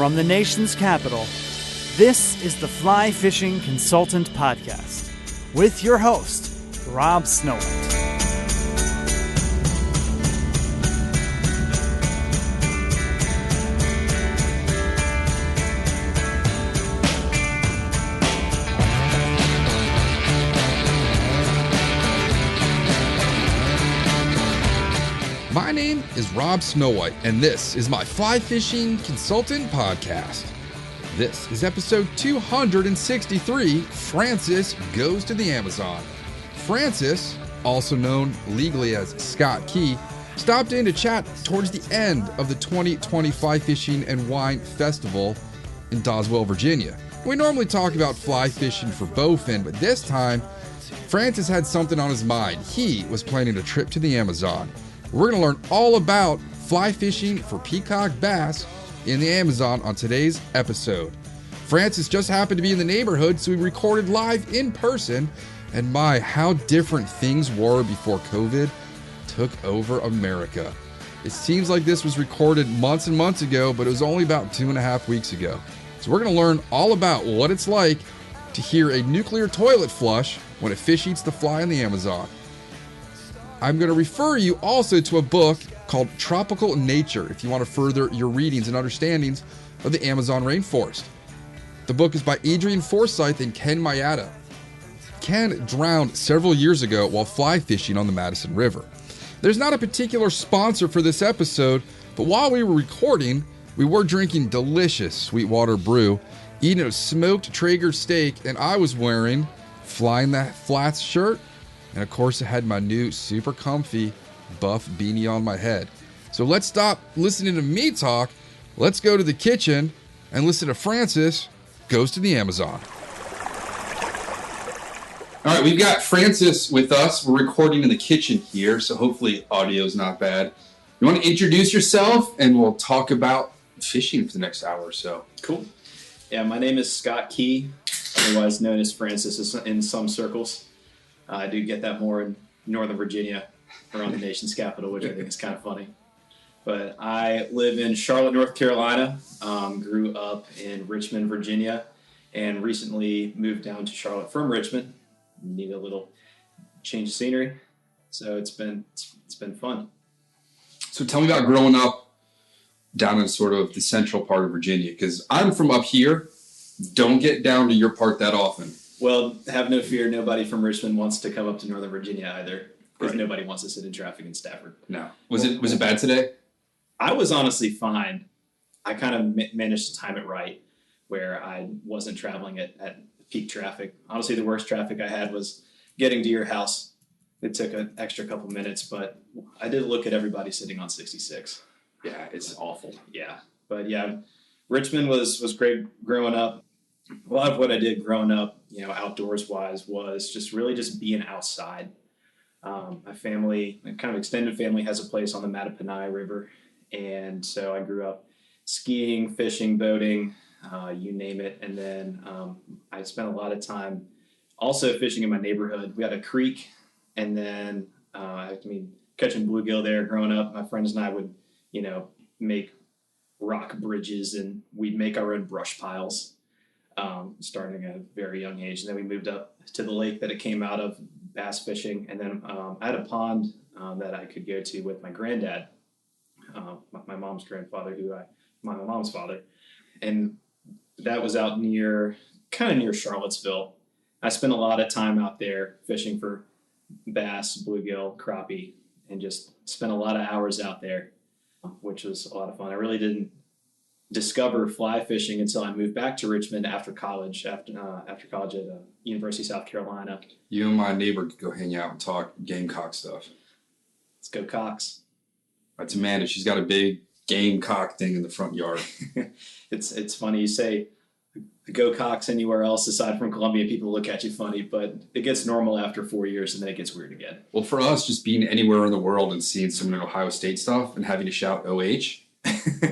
from the nation's capital, this is the Fly Fishing Consultant Podcast with your host, Rob Snowhite. My name is Rob Snowhite, and this is my Fly Fishing Consultant Podcast. This is episode 263, Francis Goes to the Amazon. Francis, also known legally as Scott Key, stopped in to chat towards the end of the 2020 Fly Fishing and Wine Festival in Doswell, Virginia. We normally talk about fly fishing for bowfin, but this time, Francis had something on his mind. He was planning a trip to the Amazon. We're going to learn all about fly fishing for peacock bass in the Amazon on today's episode. Francis just happened to be in the neighborhood, so we recorded live in person. And my, how different things were before COVID took over America. It seems like this was recorded months and months ago, but it was only about 2.5 weeks ago. So we're going to learn all about what it's like to hear a nuclear toilet flush when a fish eats the fly in the Amazon. I'm going to refer you also to a book called Tropical Nature if you want to further your readings and understandings of the Amazon rainforest. The book is by Adrian Forsyth and Ken Mayata. Ken drowned several years ago while fly fishing on the Madison River. There's not a particular sponsor for this episode, but while we were recording, we were drinking delicious Sweetwater brew, eating a smoked Traeger steak, and I was wearing Flying That Flats shirt. And of course, I had my new super comfy buff beanie on my head. So let's stop listening to me talk. Let's go to the kitchen and listen to Francis Goes to the Amazon. All right, we've got Francis with us. We're recording in the kitchen here, so hopefully audio's not bad. You want to introduce yourself, and we'll talk about fishing for the next hour or so. Cool. Yeah, my name is Scott Key, otherwise known as Francis in some circles. I do get that more in Northern Virginia, around the nation's capital, which I think is kind of funny. But I live in Charlotte, North Carolina, grew up in Richmond, Virginia, and recently moved down to Charlotte from Richmond. Need a little change of scenery, so it's been fun. So tell me about growing up down in sort of the central part of Virginia, because I'm from up here, don't get down to your part that often. Well, have no fear. Nobody from Richmond wants to come up to Northern Virginia either, because Nobody wants to sit in traffic in Stafford. No. Was it bad today? I was honestly fine. I kind of managed to time it right, where I wasn't traveling at peak traffic. Honestly, the worst traffic I had was getting to your house. It took an extra couple minutes, but I did look at everybody sitting on 66. Yeah, it's awful. Yeah, but yeah, Richmond was great growing up. A lot of what I did growing up, outdoors wise, was just being outside. My family, my kind of extended family, has a place on the Mattaponi River, and so I grew up skiing, fishing, boating, you name it. And then I spent a lot of time also fishing in my neighborhood. We had a creek, and then catching bluegill there. Growing up, my friends and I would, make rock bridges, and we'd make our own brush piles. Starting at a very young age. And then we moved up to the lake that it came out of, bass fishing. And then I had a pond that I could go to with my granddad, my mom's grandfather, my mom's father. And that was out near Charlottesville. I spent a lot of time out there fishing for bass, bluegill, crappie, and just spent a lot of hours out there, which was a lot of fun. I really didn't discover fly fishing until I moved back to Richmond after college. After college at University of South Carolina. You and my neighbor could go hang out and talk Gamecock stuff. Let's go Cox. That's Amanda. She's got a big Gamecock thing in the front yard. It's funny you say go Cox anywhere else aside from Columbia, people look at you funny, but it gets normal after 4 years and then it gets weird again. Well, for us, just being anywhere in the world and seeing someone in Ohio State stuff and having to shout OH.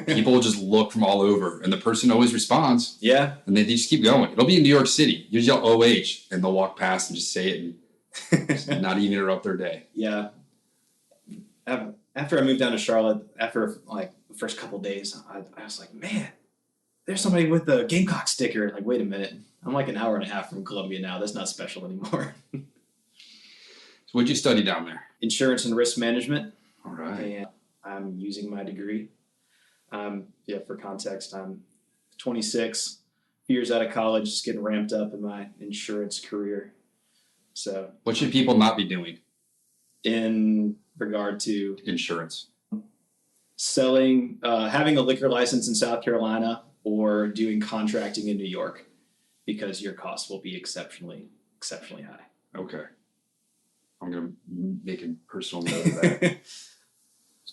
People just look from all over, and the person always responds. Yeah. And they just keep going. It'll be in New York City. You just yell OH, and they'll walk past and just say it and not even interrupt their day. Yeah. After I moved down to Charlotte, after the first couple of days, I was like, man, there's somebody with a Gamecock sticker. Like, wait a minute. I'm like an hour and a half from Columbia now. That's not special anymore. So what'd you study down there? Insurance and risk management. All right. And I'm using my degree. For context, I'm 26, years out of college, just getting ramped up in my insurance career. So, What should people not be doing? In regard to Insurance. selling, having a liquor license in South Carolina or doing contracting in New York, because your costs will be exceptionally high. Okay. I'm going to make a personal note of that.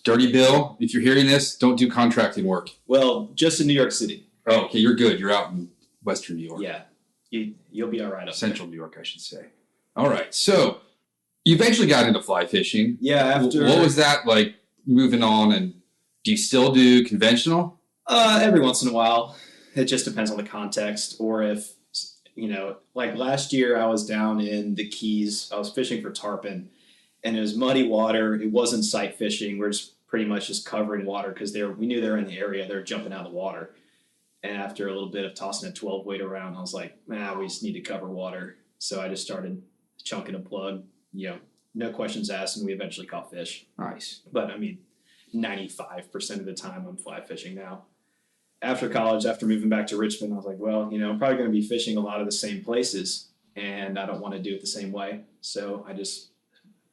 Dirty Bill, if you're hearing this, don't do contracting work. Well, just in New York City. Oh, okay, you're good. You're out in Western New York. Yeah, you'll be all right up Central New York, I should say. All right, so you eventually got into fly fishing. Yeah, after... What was that like moving on, and do you still do conventional? Every once in a while. It just depends on the context, or if, like last year I was down in the Keys. I was fishing for tarpon, and it was muddy water. It wasn't sight fishing. We're just pretty much just covering water because we knew they were in the area. They were jumping out of the water. And after a little bit of tossing a 12 weight around, I was like, we just need to cover water. So I just started chunking a plug, no questions asked, and we eventually caught fish. Nice. But 95% of the time I'm fly fishing now. After college, after moving back to Richmond, I was like, well, I'm probably going to be fishing a lot of the same places, and I don't want to do it the same way. So I just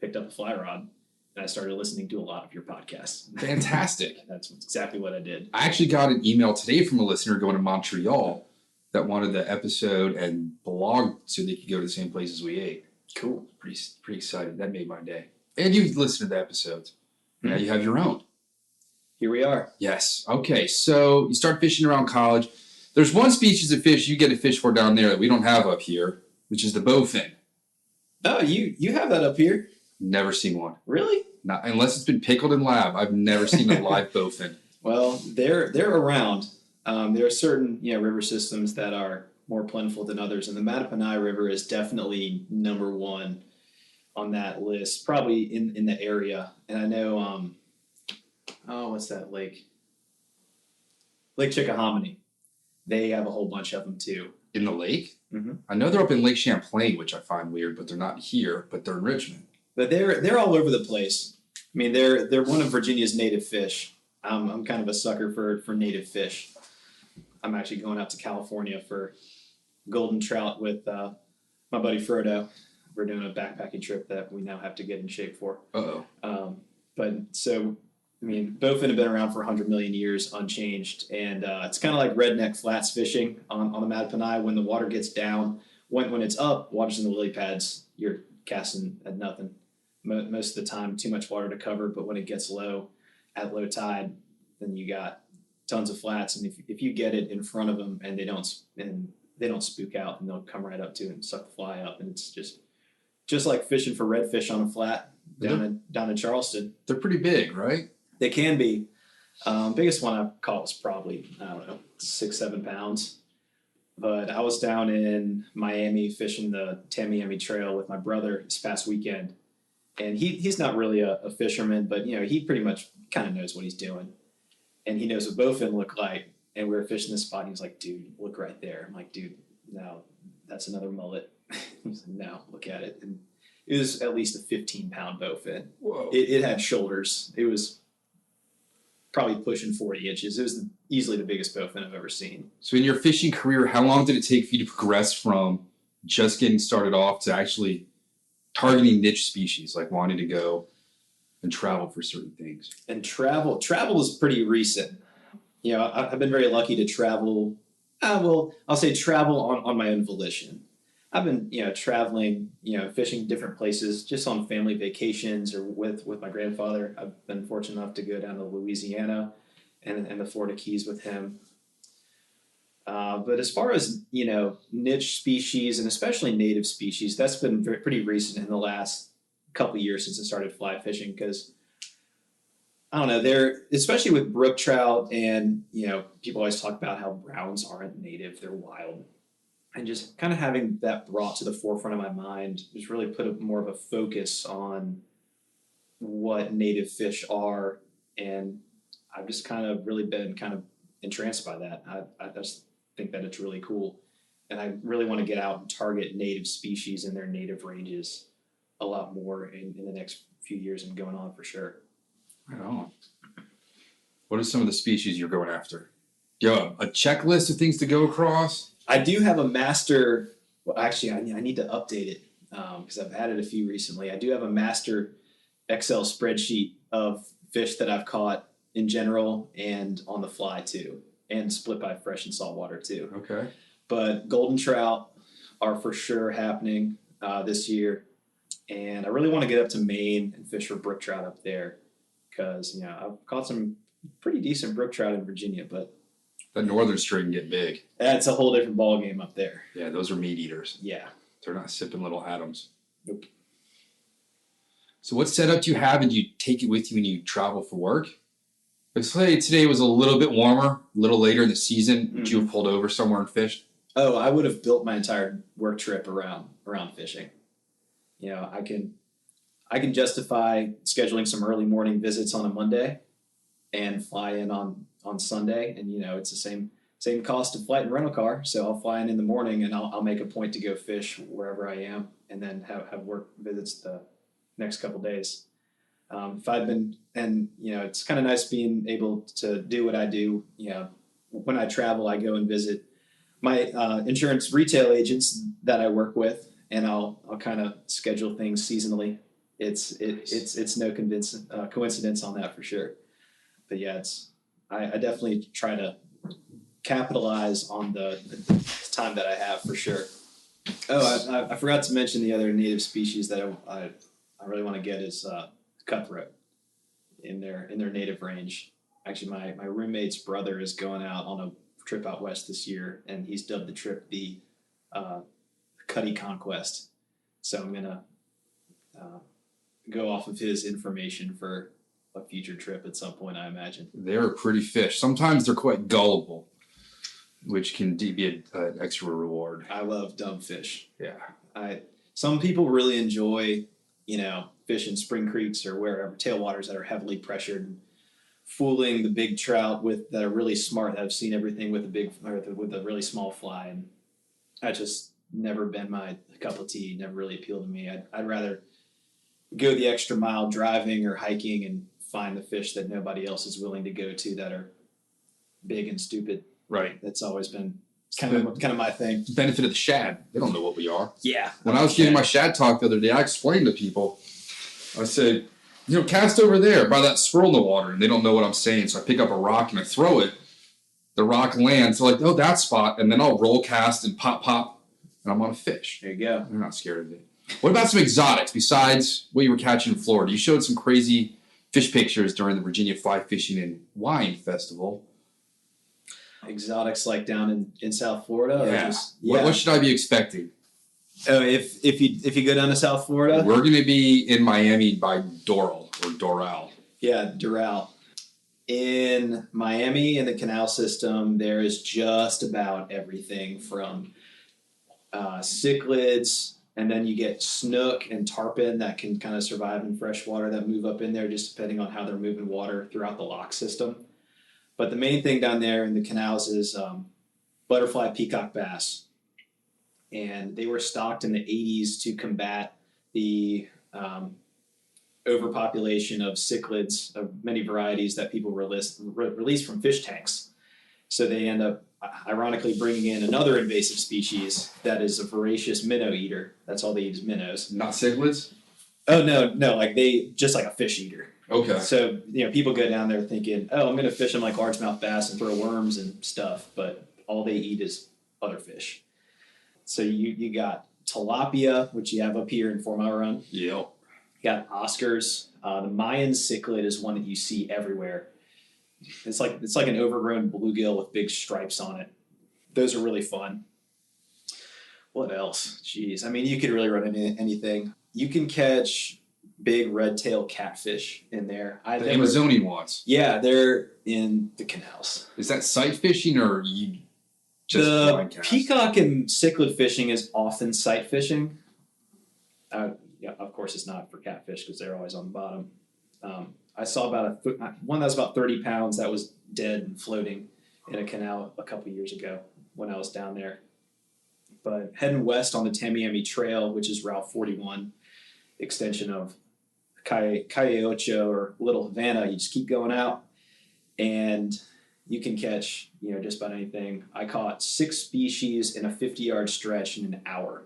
picked up a fly rod, and I started listening to a lot of your podcasts. Fantastic. That's exactly what I did. I actually got an email today from a listener going to Montreal that wanted the episode and blog so they could go to the same places we ate. Cool. Pretty excited. That made my day. And you've listened to the episodes. Now you have your own. Here we are. Yes. Okay. So you start fishing around college. There's one species of fish you get to fish for down there that we don't have up here, which is the bowfin. Oh, you have that up here? Never seen one. Really? Not unless it's been pickled in lab. I've never seen a live bowfin. Well, they're around. There are certain river systems that are more plentiful than others, and the Mattaponi River is definitely number one on that list, probably in the area. And I know, what's that lake? Lake Chickahominy. They have a whole bunch of them too. In the lake? Mm-hmm. I know they're up in Lake Champlain, which I find weird, but they're not here, but they're in Richmond. But they're all over the place. They're one of Virginia's native fish. I'm kind of a sucker for native fish. I'm actually going out to California for golden trout with my buddy Frodo. We're doing a backpacking trip that we now have to get in shape for. Uh-oh. Bowfin have been around for 100 million years unchanged, and it's kind of like redneck flats fishing on the Mattaponi. When the water gets down, when it's up, water's in the lily pads, you're casting at nothing. Most of the time, too much water to cover, but when it gets low, at low tide, then you got tons of flats, and if you get it in front of them and they don't spook out, and they'll come right up to it and suck the fly up, and it's just like fishing for redfish on a flat down in Charleston. They're pretty big, right? They can be. Biggest one I caught was probably 6-7 pounds. But I was down in Miami fishing the Tamiami Trail with my brother this past weekend, and he's not really a fisherman, but he pretty much kind of knows what he's doing, and he knows what bowfin look like. And we were fishing this spot, and he was like, "Dude, look right there." I'm like, "Dude, no, that's another mullet." He's like, "No, look at it." And it was at least a 15-pound bowfin. Whoa! It had shoulders. It was probably pushing 40 inches. It was easily the biggest bowfin I've ever seen. So in your fishing career, how long did it take for you to progress from just getting started off to actually targeting niche species, like wanting to go and travel for certain things? And travel is pretty recent. I've been very lucky to travel. I'll say travel on my own volition. I've been, traveling, fishing different places just on family vacations or with my grandfather. I've been fortunate enough to go down to Louisiana and the Florida Keys with him. But as far as, niche species and especially native species, that's been pretty recent in the last couple of years since I started fly fishing, because I don't know, especially with brook trout, and, people always talk about how browns aren't native, they're wild. And just kind of having that brought to the forefront of my mind just really put more of a focus on what native fish are. And I've just kind of really been kind of entranced by that. I just think that it's really cool. And I really want to get out and target native species in their native ranges a lot more in the next few years and going on for sure. Right on. What are some of the species you're going after? Do you have a checklist of things to go across? I do have a master. Well, actually, I need to update it because I've added a few recently. I do have a master Excel spreadsheet of fish that I've caught in general and on the fly too, and split by fresh and saltwater too. Okay. But golden trout are for sure happening this year. And I really want to get up to Maine and fish for brook trout up there because, I've caught some pretty decent brook trout in Virginia, but the northern string get big. That's a whole different ball game up there. Yeah, those are meat eaters. Yeah. They're not sipping little atoms. Nope. So what setup do you have, and do you take it with you when you travel for work? Let's say today was a little bit warmer, a little later in the season. Would you have pulled over somewhere and fished? Oh, I would have built my entire work trip around fishing. I can justify scheduling some early morning visits on a Monday and fly in on Sunday, and it's the same cost of flight and rental car. So I'll fly in the morning, and I'll make a point to go fish wherever I am, and then have work visits the next couple days. If I've been, and it's kind of nice being able to do what I do. When I travel, I go and visit my insurance retail agents that I work with, and I'll kind of schedule things seasonally. It's no coincidence on that for sure. But yeah, I definitely try to capitalize on the time that I have for sure. Oh, I forgot to mention the other native species that I really want to get is cutthroat in their native range. Actually, my roommate's brother is going out on a trip out west this year, and he's dubbed the trip the Cutty Conquest. So I'm gonna go off of his information for a future trip at some point, I imagine. They're a pretty fish. Sometimes they're quite gullible, which can be an extra reward. I love dumb fish. Yeah. Some people really enjoy, fish in spring creeks or wherever, tailwaters that are heavily pressured, and fooling the big trout that are really smart, that have seen everything with a really small fly. And that's just never been my cup of tea, never really appealed to me. I'd rather go the extra mile driving or hiking and find the fish that nobody else is willing to go to that are big and stupid. Right. That's always been kind of my thing. Benefit of the shad. They don't know what we are. Yeah. When I was giving my shad talk the other day, I explained to people, I said, cast over there by that swirl in the water. And they don't know what I'm saying. So I pick up a rock and I throw it. The rock lands. They're like, oh, that spot. And then I'll roll cast and pop. And I'm on a fish. There you go. They're not scared of it. What about some exotics besides what you were catching in Florida? You showed some crazy fish pictures during the Virginia Fly Fishing and Wine Festival. Exotics like down in South Florida? Yeah. What should I be expecting? Oh, if you go down to South Florida? We're going to be in Miami by Doral. Yeah, Doral. In Miami, in the canal system, there is just about everything from cichlids, and then you get snook and tarpon that can kind of survive in fresh water that move up in there just depending on how they're moving water throughout the lock system. But the main thing down there in the canals is butterfly peacock bass. And they were stocked in the 80s to combat the overpopulation of cichlids of many varieties that people release from fish tanks. So they end up ironically bringing in another invasive species that is a voracious minnow eater. That's all they eat is minnows. Not cichlids? Oh, no, like just like a fish eater. Okay. So, people go down there thinking, oh, I'm going to fish them like largemouth bass and throw worms and stuff, but all they eat is other fish. So you got tilapia, which you have up here in 4 Mile Run. Yep. You got Oscars. The Mayan cichlid is one that you see everywhere. It's like an overgrown bluegill with big stripes on it. Those are really fun. What else? Jeez. I mean, you could really run into anything. You can catch big red-tail catfish in there. The Amazonian ones. Yeah, they're in the canals. Is that sight fishing or you just blind cast? Peacock and cichlid fishing is often sight fishing. Yeah, of course it's not for catfish because they're always on the bottom. I saw one that was about 30 pounds that was dead and floating in a canal a couple years ago when I was down there. But heading west on the Tamiami Trail, which is Route 41, extension of Calle Ocho or Little Havana, you just keep going out and you can catch, just about anything. I caught 6 species in a 50-yard stretch in an hour.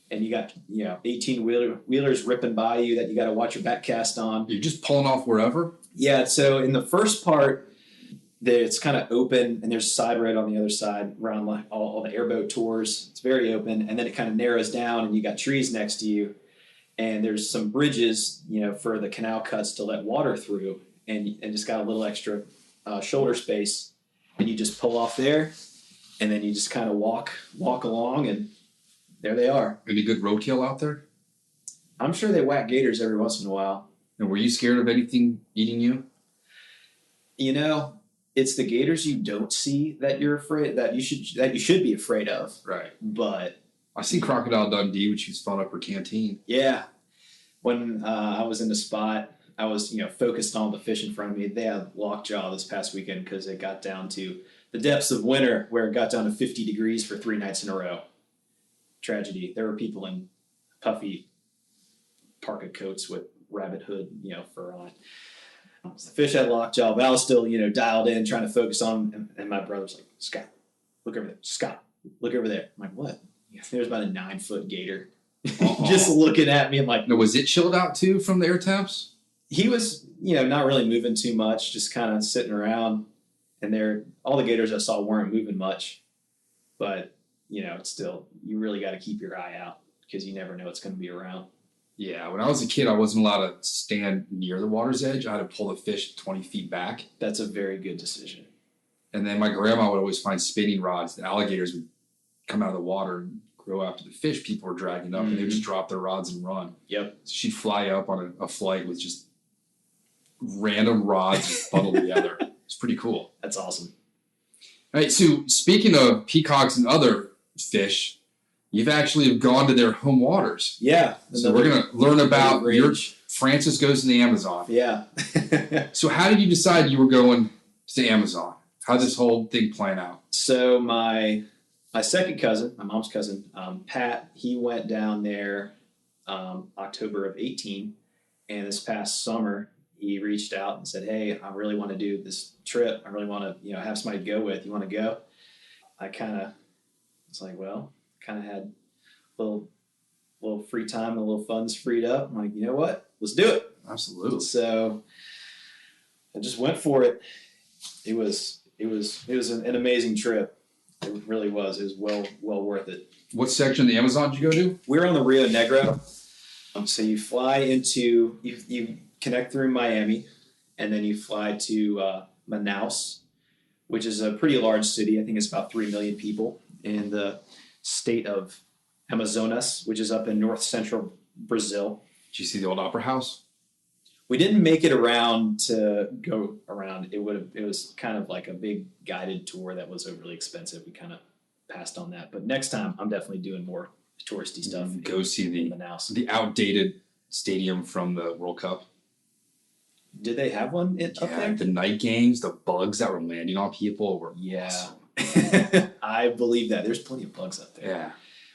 And you got, 18-wheelers ripping by you that you got to watch your back cast on. You're just pulling off wherever? Yeah, so in the first part, it's kind of open, and there's a side road on the other side around like all the airboat tours. It's very open, and then it kind of narrows down, and you got trees next to you. And there's some bridges, for the canal cuts to let water through, and just got a little extra shoulder space, and you just pull off there, and then you just kind of walk along, and there they are. Any good roadkill out there? I'm sure they whack gators every once in a while. And were you scared of anything eating you? It's the gators you don't see that you're afraid that you should be afraid of. Right. But I seen Crocodile Dundee when she was filling up her canteen. Yeah. When I was in the spot, I was, focused on the fish in front of me. They had lockjaw this past weekend because it got down to the depths of winter where it got down to 50 degrees for 3 nights in a row. Tragedy. There were people in puffy parka coats with rabbit hood, fur on it. So the fish had lockjaw, but I was still, dialed in, trying to focus on, and my brother's like, Scott, look over there. Scott, look over there. I'm like, what? There's about a 9-foot gator just looking at me. I'm like, no, was it chilled out too from the air temps? He was, not really moving too much, just kind of sitting around. And all the gators I saw weren't moving much, but it's still, you really got to keep your eye out because you never know what's going to be around. Yeah, when I was a kid, I wasn't allowed to stand near the water's edge. I had to pull the fish 20 feet back. That's a very good decision. And then my grandma would always find spinning rods. The alligators would come out of the water and go after the fish people were dragging up, and they would just drop their rods and run. Yep. So she'd fly up on a flight with just random rods bundled together. It's pretty cool. That's awesome. All right, so speaking of peacocks and other fish, you've actually gone to their home waters. Yeah. So we're going to learn about your Francis Goes in the Amazon. Yeah. So how did you decide you were going to the Amazon? How did this whole thing plan out? So my second cousin, my mom's cousin, Pat, he went down there October of 18. And this past summer, he reached out and said, hey, I really want to do this trip. I really want to, have somebody to go with. You want to go? I kind of was like, well, kind of had a little free time, a little funds freed up. I'm like, you know what? Let's do it. Absolutely. So I just went for it. It was an amazing trip. It really was. It was well worth it. What section of the Amazon did you go to? We're on the Rio Negro. So you fly into you connect through Miami, and then you fly to Manaus, which is a pretty large city. I think it's about 3 million people in the state of Amazonas, which is up in north central Brazil. Did you see the old opera house? We didn't make it around to go around. It was kind of like a big guided tour that was overly expensive. We kind of passed on that. But next time, I'm definitely doing more touristy stuff. Go see the outdated stadium from the World Cup. Did they have one up there? The night games, the bugs that were landing on people were awesome. I believe that. There's plenty of bugs up there. Yeah.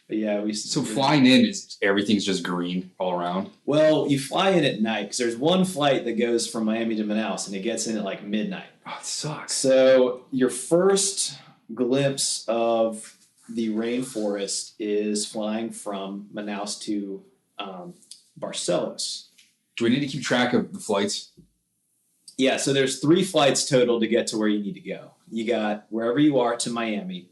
But yeah, So flying in, everything's just green all around? Well, you fly in at night because there's one flight that goes from Miami to Manaus, and it gets in at like midnight. Oh, it sucks. So your first glimpse of the rainforest is flying from Manaus to Barcelos. Do we need to keep track of the flights? Yeah, so there's 3 flights total to get to where you need to go. You got wherever you are to Miami,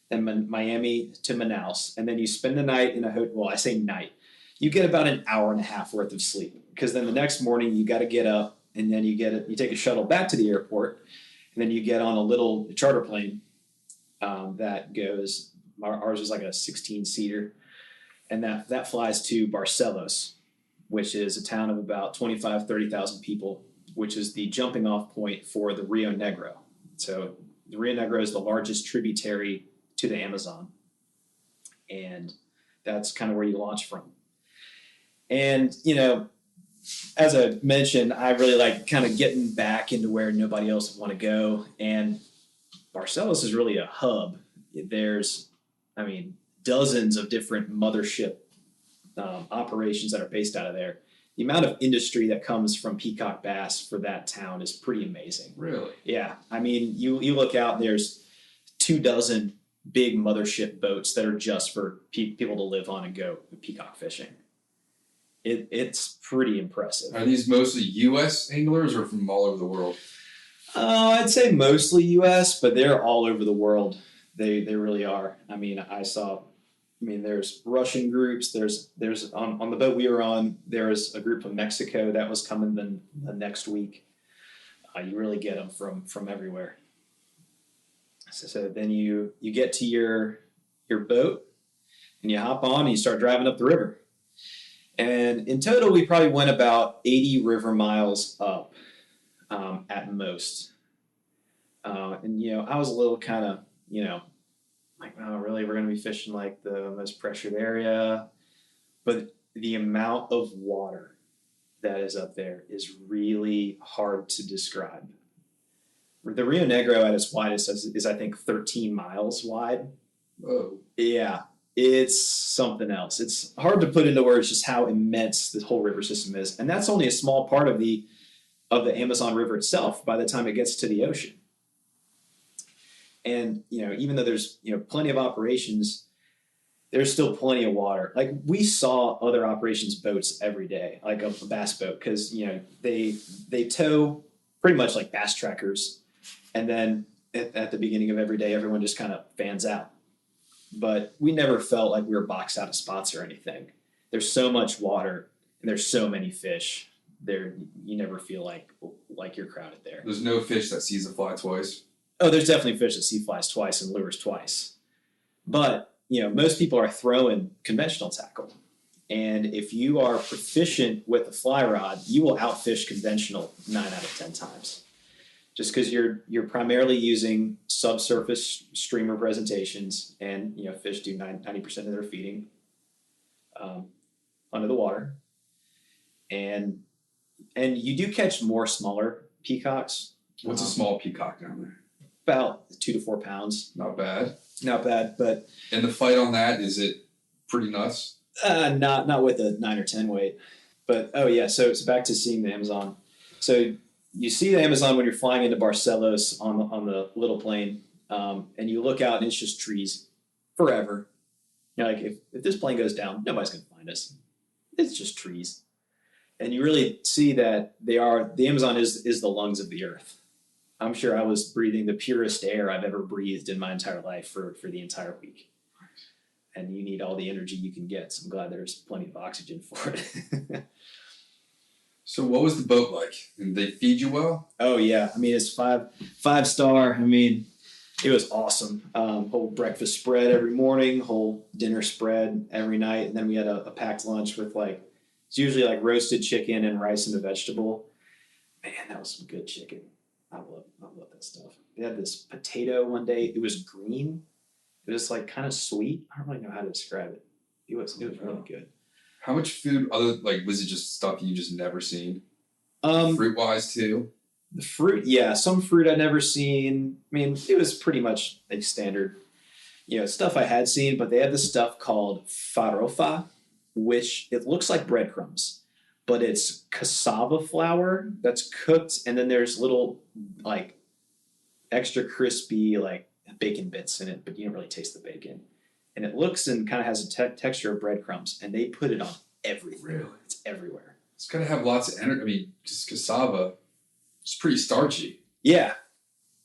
then Miami to Manaus, and then you spend the night in a hotel. Well, I say night. You get about an hour and a half worth of sleep because then the next morning you got to get up, and then you take a shuttle back to the airport, and then you get on a little charter plane that goes. Ours is like a 16-seater, and that flies to Barcelos, which is a town of about 30,000 people, which is the jumping off point for the Rio Negro. So the Rio Negro is the largest tributary to the Amazon, and that's kind of where you launch from. And, as I mentioned, I really like kind of getting back into where nobody else would want to go. And Barcelos is really a hub. There's, dozens of different mothership operations that are based out of there. The amount of industry that comes from peacock bass for that town is pretty amazing. Really? Yeah. You look out, there's 24 big mothership boats that are just for people to live on and go peacock fishing. It's pretty impressive. Are these mostly U.S. anglers or from all over the world? I'd say mostly U.S., but they're all over the world. They really are. There's Russian groups. There's on the boat we were on, there was a group from Mexico that was coming the next week. You really get them from everywhere. So then you get to your boat and you hop on and you start driving up the river. And in total, we probably went about 80 river miles up at most. I was a little kind of, like, oh, really, we're going to be fishing like the most pressured area. But the amount of water that is up there is really hard to describe. The Rio Negro at its widest is I think, 13 miles wide. Whoa. Yeah, it's something else. It's hard to put into words just how immense this whole river system is. And that's only a small part of the Amazon River itself by the time it gets to the ocean. And, even though there's, plenty of operations, there's still plenty of water. Like, we saw other operations boats every day, like a bass boat, because, they tow pretty much like bass trackers. And then at the beginning of every day, everyone just kind of fans out. But we never felt like we were boxed out of spots or anything. There's so much water and there's so many fish. You never feel like you're crowded there. There's no fish that sees a fly twice. Oh, there's definitely fish that see flies twice and lures twice. But, most people are throwing conventional tackle. And if you are proficient with a fly rod, you will outfish conventional 9 out of 10 times. Just because you're primarily using subsurface streamer presentations, and fish do 90% of their feeding under the water, and you do catch more smaller peacocks. What's a small peacock down there? About 2 to 4 pounds. Not bad. Not bad, but and the fight on that, is it pretty nuts? Not with a 9 or 10 weight, but oh yeah. So it's back to seeing the Amazon. So you see the Amazon when you're flying into Barcelos on the little plane, and you look out and it's just trees forever. You're like, if this plane goes down, nobody's going to find us. It's just trees. And you really see that the Amazon is the lungs of the earth. I'm sure I was breathing the purest air I've ever breathed in my entire life for the entire week. And you need all the energy you can get. So I'm glad there's plenty of oxygen for it. So what was the boat like? Did they feed you well? Oh yeah. It's five star. It was awesome. Whole breakfast spread every morning, whole dinner spread every night. And then we had a packed lunch with it's usually like roasted chicken and rice and a vegetable. Man, that was some good chicken. I love that stuff. They had this potato one day. It was green. It was kind of sweet. I don't really know how to describe it. It was really good. How much food was it just stuff you just never seen? Fruit wise too? The fruit, yeah. Some fruit I'd never seen. It was pretty much standard, stuff I had seen, but they had this stuff called farofa, which it looks like breadcrumbs, but it's cassava flour that's cooked, and then there's little extra crispy bacon bits in it, but you don't really taste the bacon. And it looks and kind of has a texture of breadcrumbs, and they put it on everything. Really? It's everywhere. It's got to have lots of energy. Just cassava, it's pretty starchy. Yeah.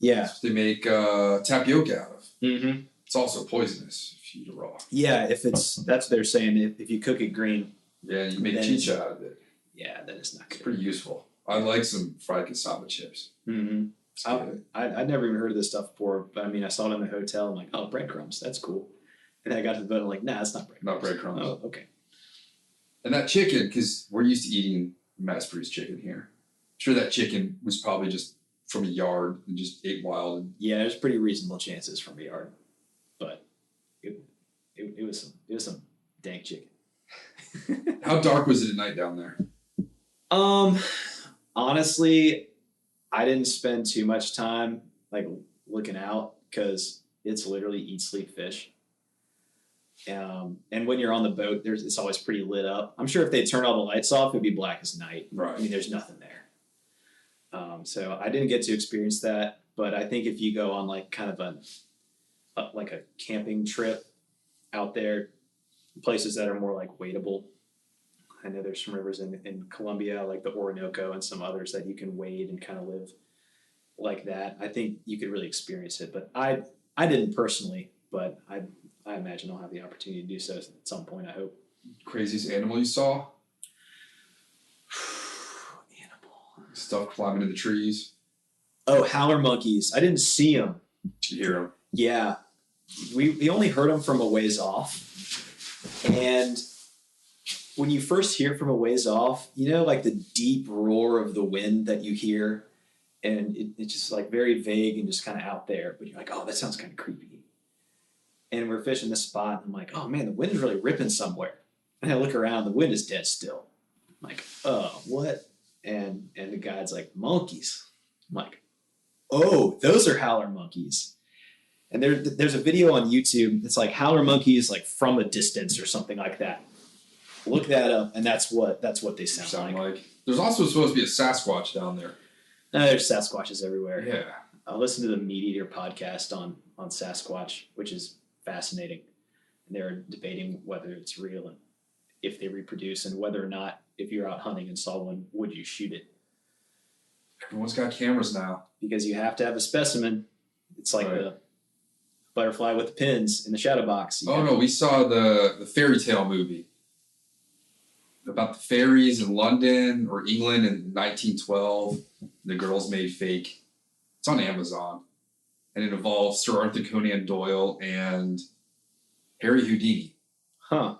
Yeah. That's what they make tapioca out of. Mm-hmm. It's also poisonous if you eat it raw. Yeah, that's what they're saying. If you cook it green. Yeah, you make chicha out of it. Yeah, that is not good. It's pretty useful. I like some fried cassava chips. Mm-hmm. I'd never even heard of this stuff before, but I saw it in the hotel. I'm like, oh, breadcrumbs, that's cool. And then I got to the boat, I'm like, nah, it's not breadcrumbs. Not breadcrumbs. Oh, okay. And that chicken, because we're used to eating mass-produced chicken here. I'm sure that chicken was probably just from a yard and just ate wild. Yeah, there's pretty reasonable chances from a yard, but it was some dank chicken. How dark was it at night down there? Honestly, I didn't spend too much time looking out. because it's literally eat, sleep, fish. And when you're on the boat, it's always pretty lit up. I'm sure if they turn all the lights off, it'd be black as night. Right. I mean, there's nothing there. So I didn't get to experience that, but I think if you go on like kind of like a camping trip out there, places that are more like wadeable. I know there's some rivers in Colombia, like the Orinoco and some others that you can wade and kind of live like that. I think you could really experience it, but I didn't personally, but I imagine I'll have the opportunity to do so at some point, I hope. Craziest animal you saw? Animal. Stuff climbing in the trees. Oh, howler monkeys. I didn't see them. Did you hear them? Yeah. We only heard them from a ways off. And when you first hear from a ways off, you know, like the deep roar of the wind that you hear, and it's just like very vague and just kind of out there, but you're like, oh, that sounds kind of creepy. And we're fishing this spot, and I'm like, oh man, the wind's really ripping somewhere. And I look around, the wind is dead still. I'm like, oh, what? And the guide's like, monkeys. I'm like, oh, those are howler monkeys. And there's a video on YouTube. It's like howler monkeys, like from a distance or something like that. Look that up, and that's what they sound like. There's also supposed to be a Sasquatch down there. No, there's Sasquatches everywhere. Yeah. I listened to the Meat Eater podcast on Sasquatch, which is fascinating. And they're debating whether it's real and if they reproduce, and whether or not, if you're out hunting and saw one, would you shoot it? Everyone's got cameras now. Because you have to have a specimen. It's like the butterfly with the pins in the shadow box. No, we saw the fairy tale movie about the fairies in London or England in 1912. The girls made fake. It's on Amazon. And it involves Sir Arthur Conan Doyle and Harry Houdini. Huh.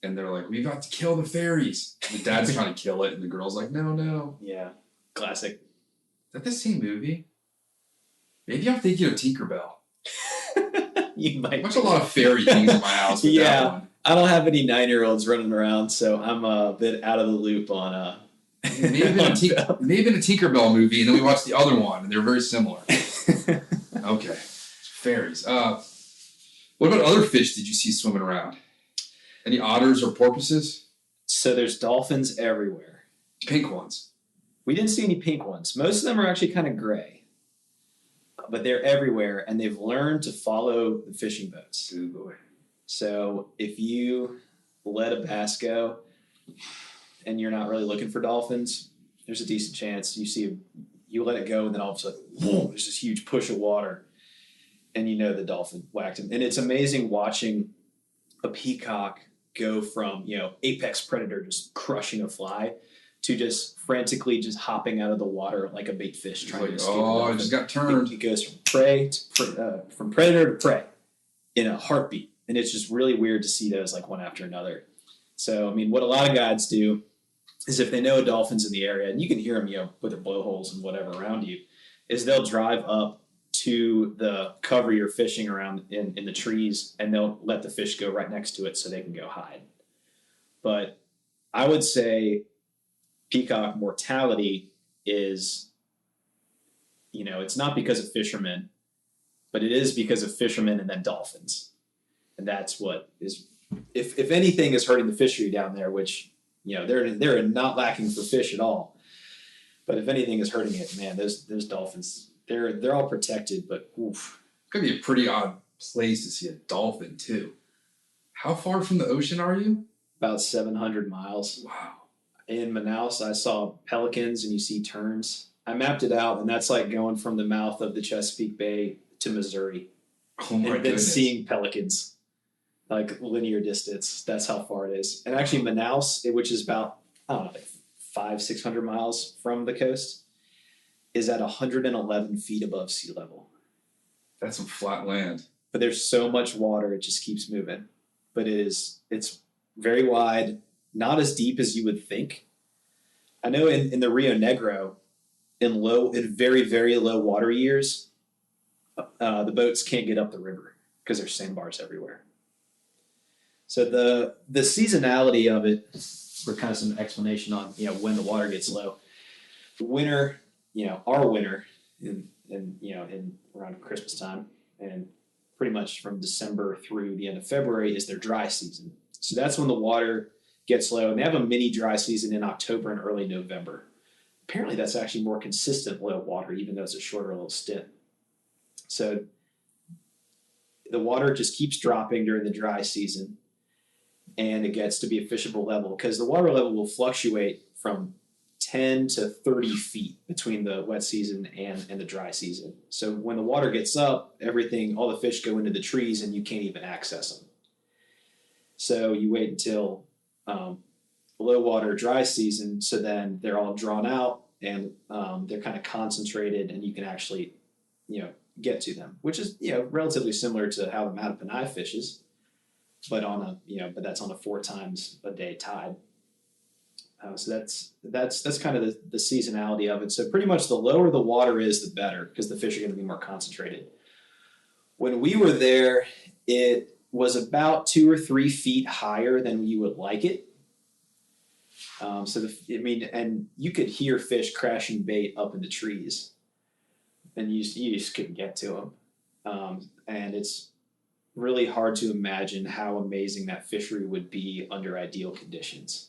And they're like, we've got to kill the fairies. And the dad's trying to kill it, and the girl's like, no. Yeah. Classic. Is that the same movie? Maybe I'm thinking of Tinkerbell. You might. I watch a lot of fairy things in my house. With that one. I don't have any 9-year-olds running around, so I'm a bit out of the loop on. Maybe in a Tinkerbell movie, and then we watched the other one, and they're very similar. Okay, fairies. What about other fish did you see swimming around? Any otters or porpoises? So there's dolphins everywhere. Pink ones. We didn't see any pink ones. Most of them are actually kind of gray. But they're everywhere, and they've learned to follow the fishing boats. Oh boy. So if you let a bass go and you're not really looking for dolphins, there's a decent chance you let it go, and then all of a sudden, whoa, there's this huge push of water, and you know the dolphin whacked him. And it's amazing watching a peacock go from, apex predator just crushing a fly to just frantically just hopping out of the water like a bait fish trying to escape. Oh, I just got turned. It goes from predator to prey in a heartbeat. And it's just really weird to see those like one after another. So, I mean, what a lot of guides do is if they know a dolphin's in the area, and you can hear them, with their blowholes and whatever around you, is they'll drive up to the cover you're fishing around in the trees, and they'll let the fish go right next to it so they can go hide. But I would say peacock mortality is, it's not because of fishermen, but it is because of fishermen and then dolphins. And that's what is, if anything is hurting the fishery down there, which, they're not lacking for fish at all. But if anything is hurting it, man, those dolphins, they're all protected, but oof. It's going to be a pretty odd place to see a dolphin, too. How far from the ocean are you? About 700 miles. Wow. In Manaus, I saw pelicans and you see terns. I mapped it out, and that's like going from the mouth of the Chesapeake Bay to Missouri. Oh my and then seeing pelicans, like linear distance. That's how far it is. And actually Manaus, which is about, 500-600 miles from the coast, is at 111 feet above sea level. That's some flat land. But there's so much water, it just keeps moving. But it's very wide, not as deep as you would think. I know in the Rio Negro, in very, very low water years, the boats can't get up the river because there's sandbars everywhere. So the seasonality of it, for kind of some explanation on when the water gets low. The winter, our winter, in around Christmas time and pretty much from December through the end of February is their dry season. So that's when the water gets low, and they have a mini dry season in October and early November. Apparently that's actually more consistent low water, even though it's a shorter little stint. So the water just keeps dropping during the dry season, and it gets to be a fishable level because the water level will fluctuate from 10 to 30 feet between the wet season and the dry season. So when the water gets up, all the fish go into the trees and you can't even access them. So you wait until low water dry season, so then they're all drawn out and they're kind of concentrated and you can actually, get to them, which is, relatively similar to how the Mattapanai fishes, but but that's on a 4 times a day tide. So that's kind of the seasonality of it. So pretty much the lower the water is, the better, because the fish are going to be more concentrated. When we were there, it was about 2 or 3 feet higher than you would like it. And you could hear fish crashing bait up in the trees, and you just couldn't get to them. And it's really hard to imagine how amazing that fishery would be under ideal conditions.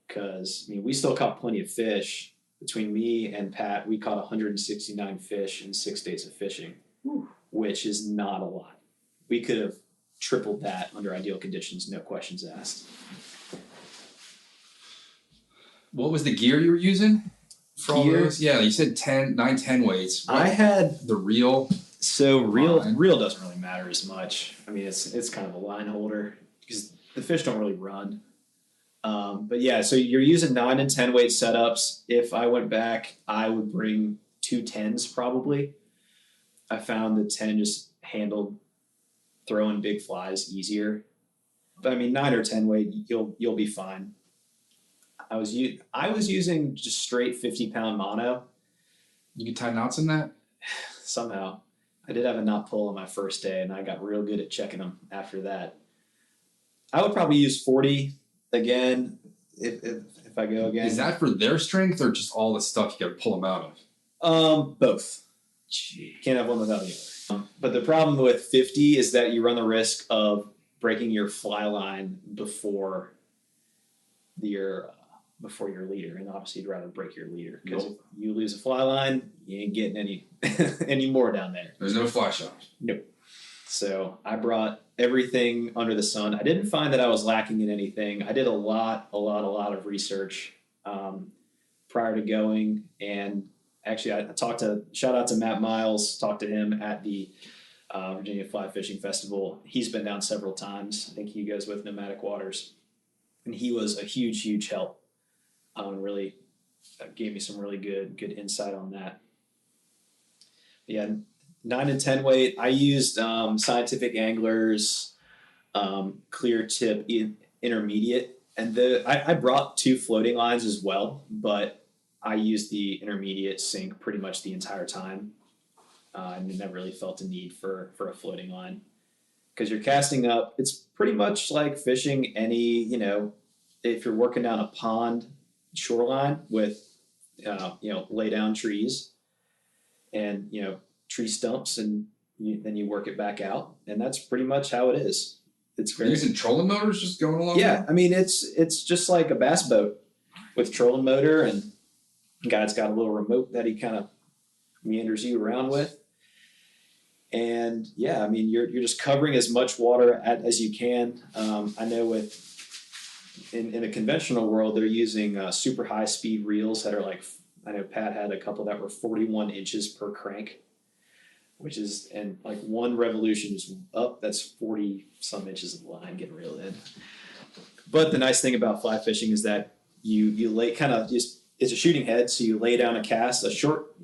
Because, we still caught plenty of fish. Between me and Pat, we caught 169 fish in 6 days of fishing, which is not a lot. We could have tripled that under ideal conditions, no questions asked. What was the gear you were using for all Gear? those? Yeah, you said 9, 10 weights. I had the reel. So reel doesn't really matter as much. It's kind of a line holder because the fish don't really run. But yeah, so you're using 9 and 10 weight setups. If I went back, I would bring 2 10s probably. I found the 10 just handled throwing big flies easier. But 9 or 10 weight, you'll be fine. I was using just straight 50-pound mono. You could tie knots in that? Somehow. I did have a knot pull on my first day, and I got real good at checking them after that. I would probably use 40 again if I go again. Is that for their strength or just all the stuff you got to pull them out of? Both. Can't have one without the other. But the problem with 50 is that you run the risk of breaking your fly line before your leader, and obviously you'd rather break your leader because if you lose a fly line, you ain't getting any more down there. There's no fly shop. Nope. So I brought everything under the sun. I didn't find that I was lacking in anything. I did a lot of research prior to going, and actually I shout out to Matt Miles, talked to him at the Virginia Fly Fishing Festival. He's been down several times. I think he goes with Nomadic Waters, and he was a huge help. Really gave me some really good insight on that. Yeah, 9 and 10 weight. I used Scientific Anglers clear tip intermediate, and I brought 2 floating lines as well, but I used the intermediate sink pretty much the entire time. I never really felt a need for a floating line because you're casting up. It's pretty much like fishing any, if you're working down a pond shoreline with, lay down trees and, tree stumps, and then you work it back out. And that's pretty much how it is. It's very using trolling motors just going along? Yeah. It's just like a bass boat with trolling motor, and the guy's got a little remote that he kind of meanders you around with. And yeah, you're just covering as much water as you can. I know in a conventional world, they're using super high speed reels that are like, I know Pat had a couple that were 41 inches per crank, which is, and like one revolution is up, that's 40 some inches of line getting reeled in. But the nice thing about fly fishing is that you lay kind of just, it's a shooting head, so you lay down a cast, a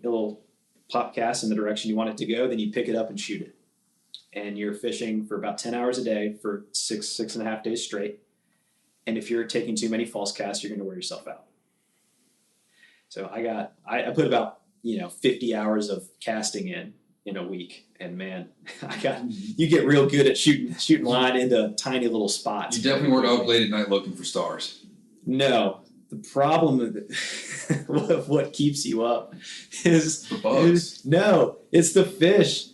little pop cast in the direction you want it to go, then you pick it up and shoot it. And you're fishing for about 10 hours a day for 6.5 days straight. And if you're taking too many false casts, you're going to wear yourself out. So I put about 50 hours of casting in a week, and man, you get real good at shooting line into tiny little spots. You definitely weren't up late at night looking for stars. No, the problem with what keeps you up is the bugs. No, it's the fish.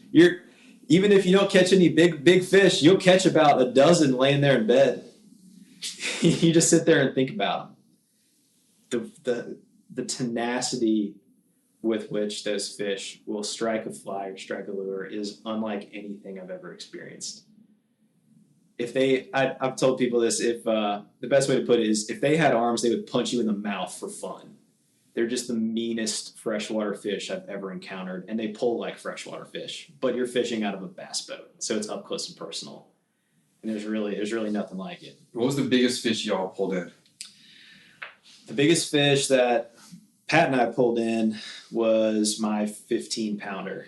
even if you don't catch any big fish, you'll catch about a dozen laying there in bed. You just sit there and think about them. The tenacity with which those fish will strike a fly or strike a lure is unlike anything I've ever experienced. I've told people this, the best way to put it is if they had arms, they would punch you in the mouth for fun. They're just the meanest freshwater fish I've ever encountered, and they pull like freshwater fish, but you're fishing out of a bass boat, so it's up close and personal. And there's really nothing like it. What was the biggest fish y'all pulled in? The biggest fish that Pat and I pulled in was my 15-pounder.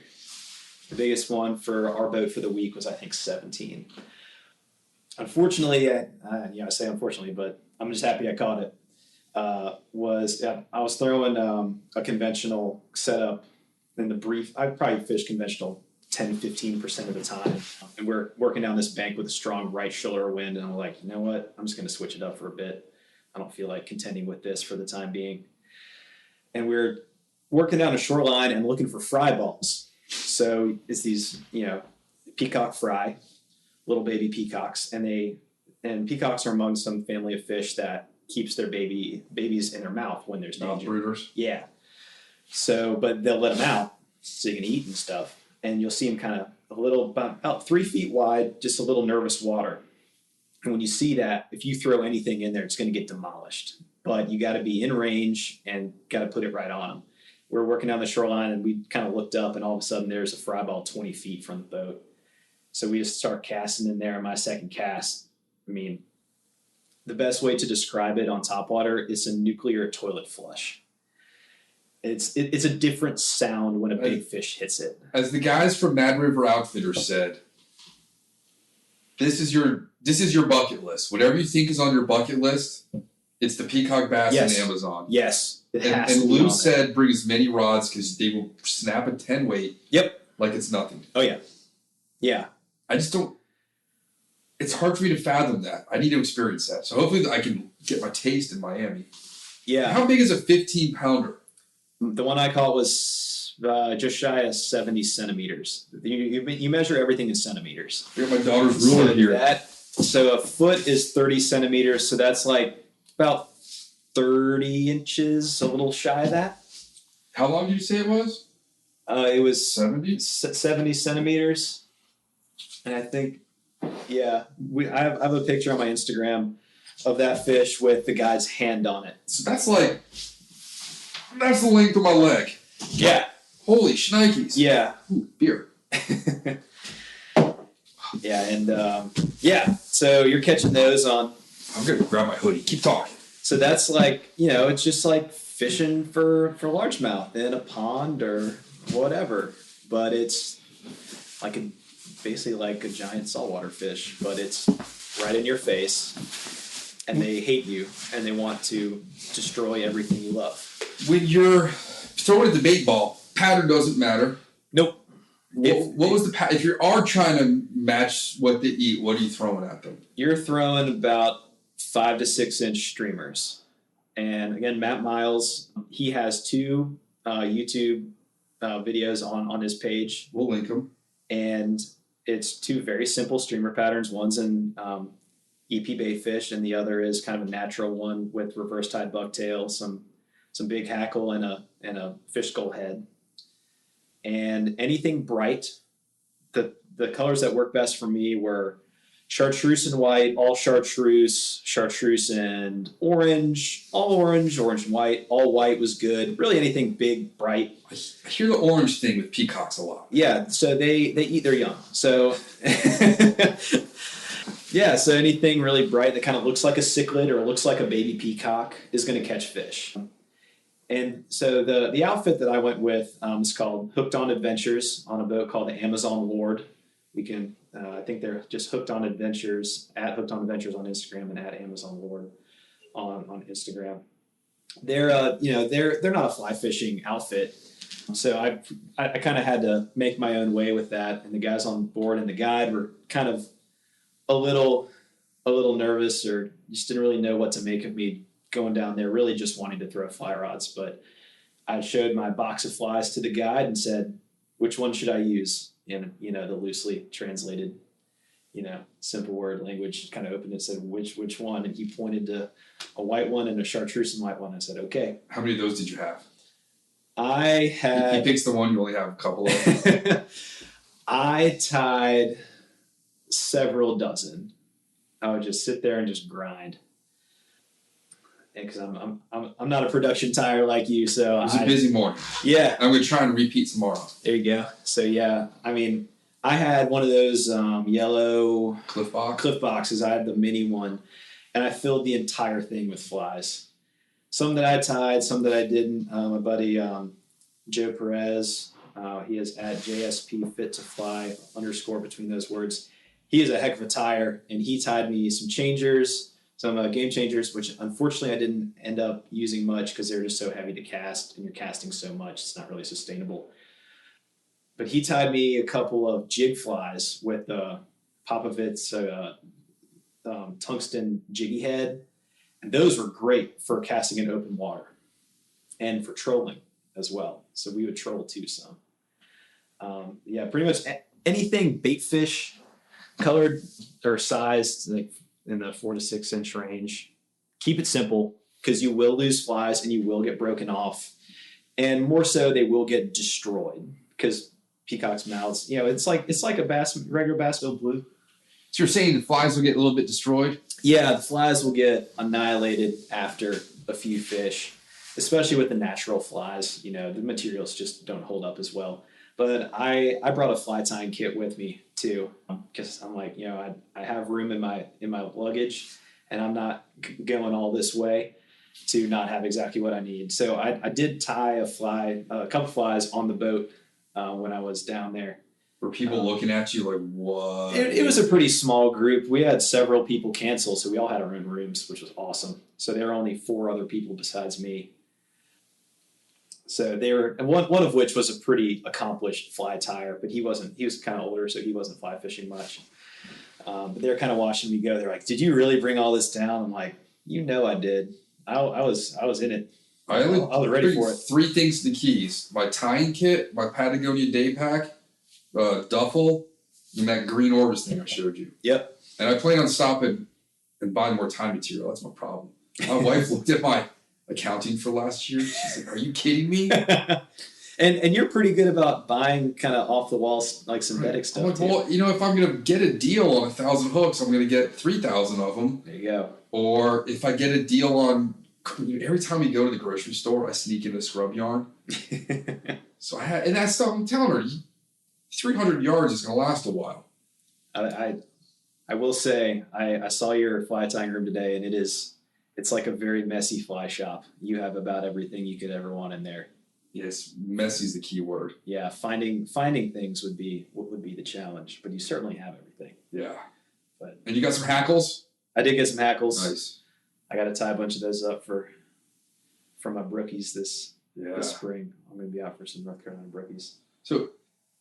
The biggest one for our boat for the week was, I think, 17. Unfortunately, I say unfortunately, but I'm just happy I caught it. I was throwing a conventional setup in the brief. I probably fish conventional 10-15% of the time. And we're working down this bank with a strong right shoulder wind, and I'm like, you know what? I'm just going to switch it up for a bit. I don't feel like contending with this for the time being. And we're working down a shoreline and looking for fry balls. So it's these, peacock fry, little baby peacocks, and peacocks are among some family of fish that keeps their babies in their mouth when there's danger. Mouth breeders? Yeah. So, but they'll let them out so you can eat and stuff. And you'll see them kind of about 3 feet wide, just a little nervous water. And when you see that, if you throw anything in there, it's going to get demolished. But you got to be in range and got to put it right on them. We're working down the shoreline, and we kind of looked up, and all of a sudden there's a fry ball 20 feet from the boat. So we just start casting in there. My second cast, the best way to describe it on topwater is a nuclear toilet flush. It's a different sound when a big fish hits it. As the guys from Mad River Outfitters said, this is your bucket list. Whatever you think is on your bucket list, it's the peacock bass in the Amazon. Yes. And Lou said bring as many rods because they will snap a 10 weight. Yep. Like it's nothing. Oh, yeah. Yeah. I just don't. It's hard for me to fathom that. I need to experience that. So hopefully I can get my taste in Miami. Yeah. How big is a 15-pounder? The one I caught was just shy of 70 centimeters. You measure everything in centimeters. I got my daughter's ruler here. So a foot is 30 centimeters. So that's like about 30 inches, a little shy of that. How long did you say it was? It was 70 centimeters. And I think, I have a picture on my Instagram of that fish with the guy's hand on it. So that's the length of my leg. Yeah. Holy shnikes. Yeah. Ooh, beer. Yeah, and so you're catching those on. I'm going to grab my hoodie. Keep talking. So that's it's just like fishing for largemouth in a pond or whatever. But it's basically like a giant saltwater fish, but it's right in your face, and they hate you, and they want to destroy everything you love. When you're throwing a debate ball, pattern doesn't matter. Nope. What was the pattern? If you are trying to match what they eat, what are you throwing at them? You're throwing about 5 to 6 inch streamers. And again, Matt Miles, he has 2 YouTube videos on his page. We'll link them. And it's 2 very simple streamer patterns. One's in EP bait fish, and the other is kind of a natural one with reverse tide bucktail, some big hackle, and a fish skull head. And anything bright, the colors that worked best for me were chartreuse and white, all chartreuse and orange, all orange and white. All white was good. Really anything big, bright. I hear the orange thing with peacocks a lot. Yeah, so they eat their young. So yeah, so anything really bright that kind of looks like a cichlid or looks like a baby peacock is going to catch fish. And so the outfit that I went with is called Hooked on Adventures on a boat called the Amazon Lord. We can, I think they're just Hooked on Adventures at Hooked on Adventures on Instagram and at Amazon Lord on Instagram. They're not a fly fishing outfit, so I kind of had to make my own way with that. And the guys on board and the guide were kind of a little nervous, or just didn't really know what to make of me going down there, really just wanting to throw fly rods. But I showed my box of flies to the guide and said, which one should I use? in, the loosely translated, simple word language, kind of opened and said, which one? And he pointed to a white one and a chartreuse and white one. I said, okay. How many of those did you have? I had... He picks the one you only have a couple of. I tied several dozen. I would just sit there and just grind. Because I'm not a production tire like you, so it was a busy morning. Yeah. I'm going to try and repeat tomorrow. There you go. So yeah, I mean, I had one of those yellow Cliff boxes. I had the mini one, and I filled the entire thing with flies. Some that I tied, some that I didn't. My buddy Joe Perez, he is at JSP Fit to Fly _ between those words. He is a heck of a tire, and he tied me some changers, some game changers, which unfortunately I didn't end up using much because they're just so heavy to cast, and you're casting so much, it's not really sustainable. But he tied me a couple of jig flies with Popovit's tungsten jiggy head, and those were great for casting in open water and for trolling as well. So we would troll too some. Yeah, pretty much anything bait fish, colored or sized, like in the 4 to 6 inch range. Keep it simple because you will lose flies and you will get broken off, and more so they will get destroyed because peacock's mouths. It's like a regular bassbill blue. So you're saying the flies will get a little bit destroyed? Yeah, the flies will get annihilated after a few fish, especially with the natural flies. The materials just don't hold up as well. But I brought a fly tying kit with me too, because I'm like, I have room in my luggage, and I'm not going all this way to not have exactly what I need. So I did tie a couple flies on the boat when I was down there. Were people looking at you like, what? It was a pretty small group. We had several people cancel, so we all had our own rooms, which was awesome. So there were only 4 other people besides me. So they were, and one of which was a pretty accomplished fly tyer, but he was kind of older, so he wasn't fly fishing much. But they were kind of watching me go. They're like, "Did you really bring all this down?" I'm like, I did. I was in it. I was ready for it. 3 things to the keys: my tying kit, my Patagonia day pack, duffel, and that green Orbis thing I showed you. Yep. And I plan on stopping and buying more tie material. That's my problem. My wife looked at my accounting for last year. She's like, "Are you kidding me?" and you're pretty good about buying kind of off the wall like synthetic stuff. I'm like, well, if I'm gonna get a deal on 1,000 hooks, I'm gonna get 3,000 of them. There you go. Or if I get a deal on, every time we go to the grocery store, I sneak in a scrub yarn. So and that's stuff I'm telling her. 300 yards is gonna last a while. I will say I saw your fly tying room today, and it's like a very messy fly shop. You have about everything you could ever want in there. Yes, messy is the key word. Yeah, finding things would be the challenge, but you certainly have everything. Yeah. And you got some hackles? I did get some hackles. Nice. I got to tie a bunch of those up for my brookies this spring. I'm going to be out for some North Carolina brookies. So,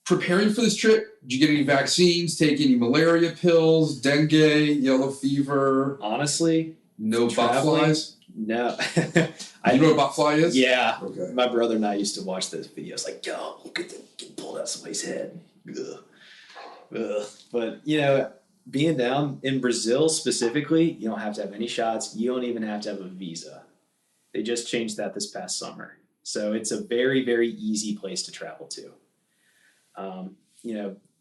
preparing for this trip, did you get any vaccines? Take any malaria pills? Dengue? Yellow fever? Honestly, no botflies? No. You know what a botfly is? Yeah. Okay. My brother and I used to watch those videos like, yo, look at them getting pulled out somebody's head. Ugh. Ugh. But, being down in Brazil specifically, you don't have to have any shots. You don't even have to have a visa. They just changed that this past summer. So it's a very, very easy place to travel to.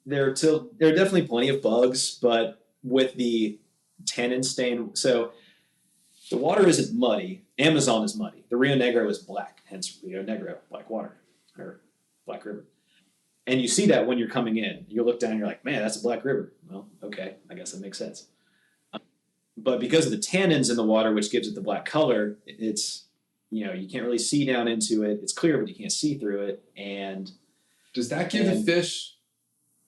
There are definitely plenty of bugs, but with the tannin stain, so the water isn't muddy. Amazon is muddy. The Rio Negro is black, hence Rio Negro, black water, or Black River. And you see that when you're coming in. You look down and you're like, man, that's a black river. Well, okay, I guess that makes sense. But because of the tannins in the water, which gives it the black color, it's, you can't really see down into it. It's clear, but you can't see through it. And does that give the fish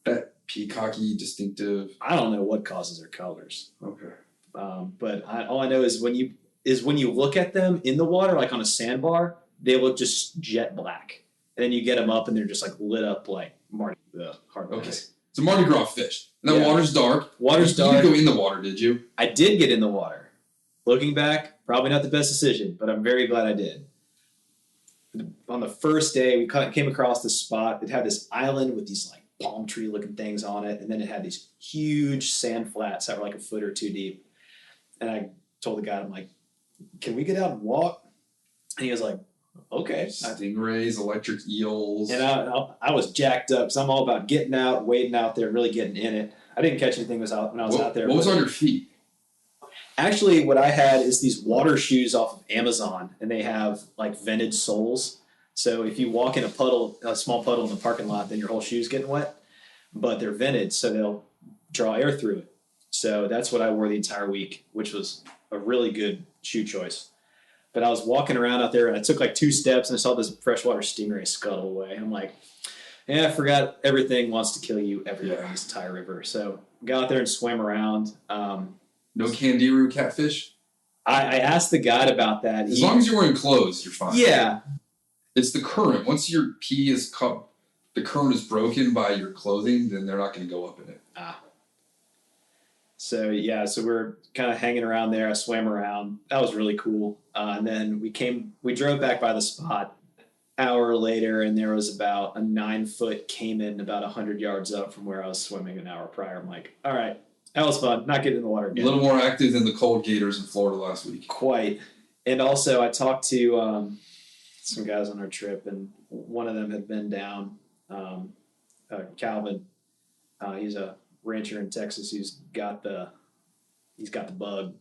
that peacocky distinctive? I don't know what causes their colors. Okay. But all I know is when you look at them in the water, like on a sandbar, they look just jet black. And then you get them up and they're just like lit up like Mardi Gras. Okay. It's a Mardi Gras fish. And that water's dark. Water's dark. You didn't go in the water, did you? I did get in the water. Looking back, probably not the best decision, but I'm very glad I did. On the first day, we came across this spot. It had this island with these like palm tree looking things on it. And then it had these huge sand flats that were like a foot or two deep. And I told the guy, I'm like, can we get out and walk? And he was like, okay. Stingrays, electric eels. And I was jacked up because I'm all about getting out, wading out there, really getting in it. I didn't catch anything when I was out there. What was on your feet? Actually, what I had is these water shoes off of Amazon, and they have like vented soles. So if you walk in a small puddle in the parking lot, then your whole shoe's getting wet. But they're vented, so they'll draw air through it. So that's what I wore the entire week, which was a really good shoe choice. But I was walking around out there, and I took like 2 steps, and I saw this freshwater stingray scuttle away. I'm like, yeah, I forgot everything wants to kill you everywhere in this entire river. So got out there and swam around. No Candiru catfish? I asked the guide about that. As long as you're wearing clothes, you're fine. Yeah. It's the current. Once your pee is the current is broken by your clothing, then they're not going to go up in it. So we're kind of hanging around there. I swam around. That was really cool. And then we drove back by the spot an hour later, and there was about a 9-foot caiman about 100 yards up from where I was swimming an hour prior. I'm like, all right, that was fun. Not getting in the water again. A little more active than the cold gators in Florida last week. Quite. And also I talked to some guys on our trip, and one of them had been down, Calvin. He's a rancher in Texas who's got the bug,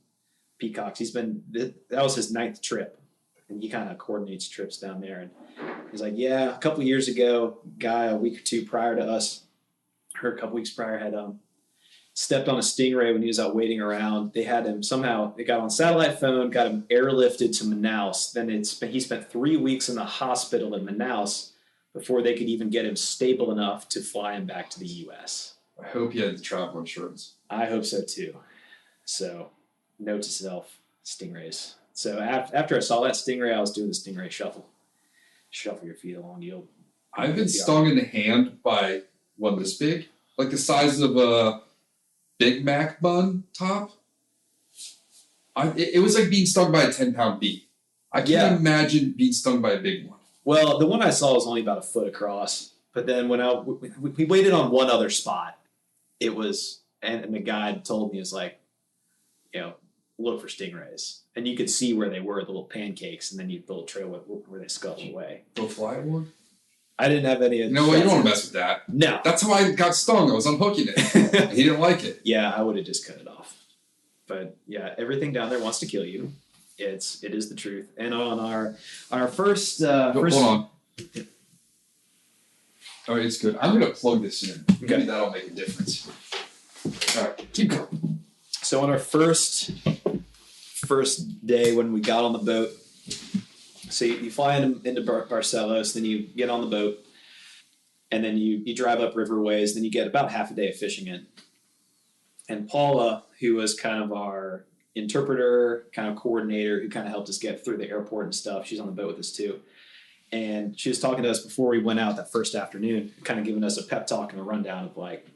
peacocks. That was his 9th trip, and he kind of coordinates trips down there. And he's like, yeah, a couple of years ago, guy a week or two prior to us, or a couple weeks prior, had stepped on a stingray when he was out waiting around. They had him somehow. They got on satellite phone, got him airlifted to Manaus. Then he spent 3 weeks in the hospital in Manaus before they could even get him stable enough to fly him back to the U.S. I hope you had the travel insurance. I hope so too. So, note to self: stingrays. So after I saw that stingray, I was doing the stingray shuffle. Shuffle your feet along. I've been stung in the hand by one this big, like the size of a Big Mac bun top. It was like being stung by a 10-pound bee. I can't imagine being stung by a big one. Well, the one I saw was only about a foot across. But then when we waited on one other spot, it was, and the guide told me, it's like, look for stingrays. And you could see where they were, the little pancakes, and then you build a trail where they scuttle away. Go fly one? I didn't have any of No, well, you don't want to mess with that. No. That's how I got stung. I was unhooking it. He didn't like it. Yeah, I would have just cut it off. But yeah, everything down there wants to kill you. It is the truth. And on our first hold on. Oh, it's good. I'm going to plug this in. Okay. Maybe that'll make a difference. All right, keep going. So on our first day when we got on the boat, so you fly into Barcelos, then you get on the boat, and then you drive up riverways, then you get about half a day of fishing in. And Paula, who was kind of our interpreter, kind of coordinator, who kind of helped us get through the airport and stuff, she's on the boat with us too. And she was talking to us before we went out that first afternoon, kind of giving us a pep talk and a rundown of like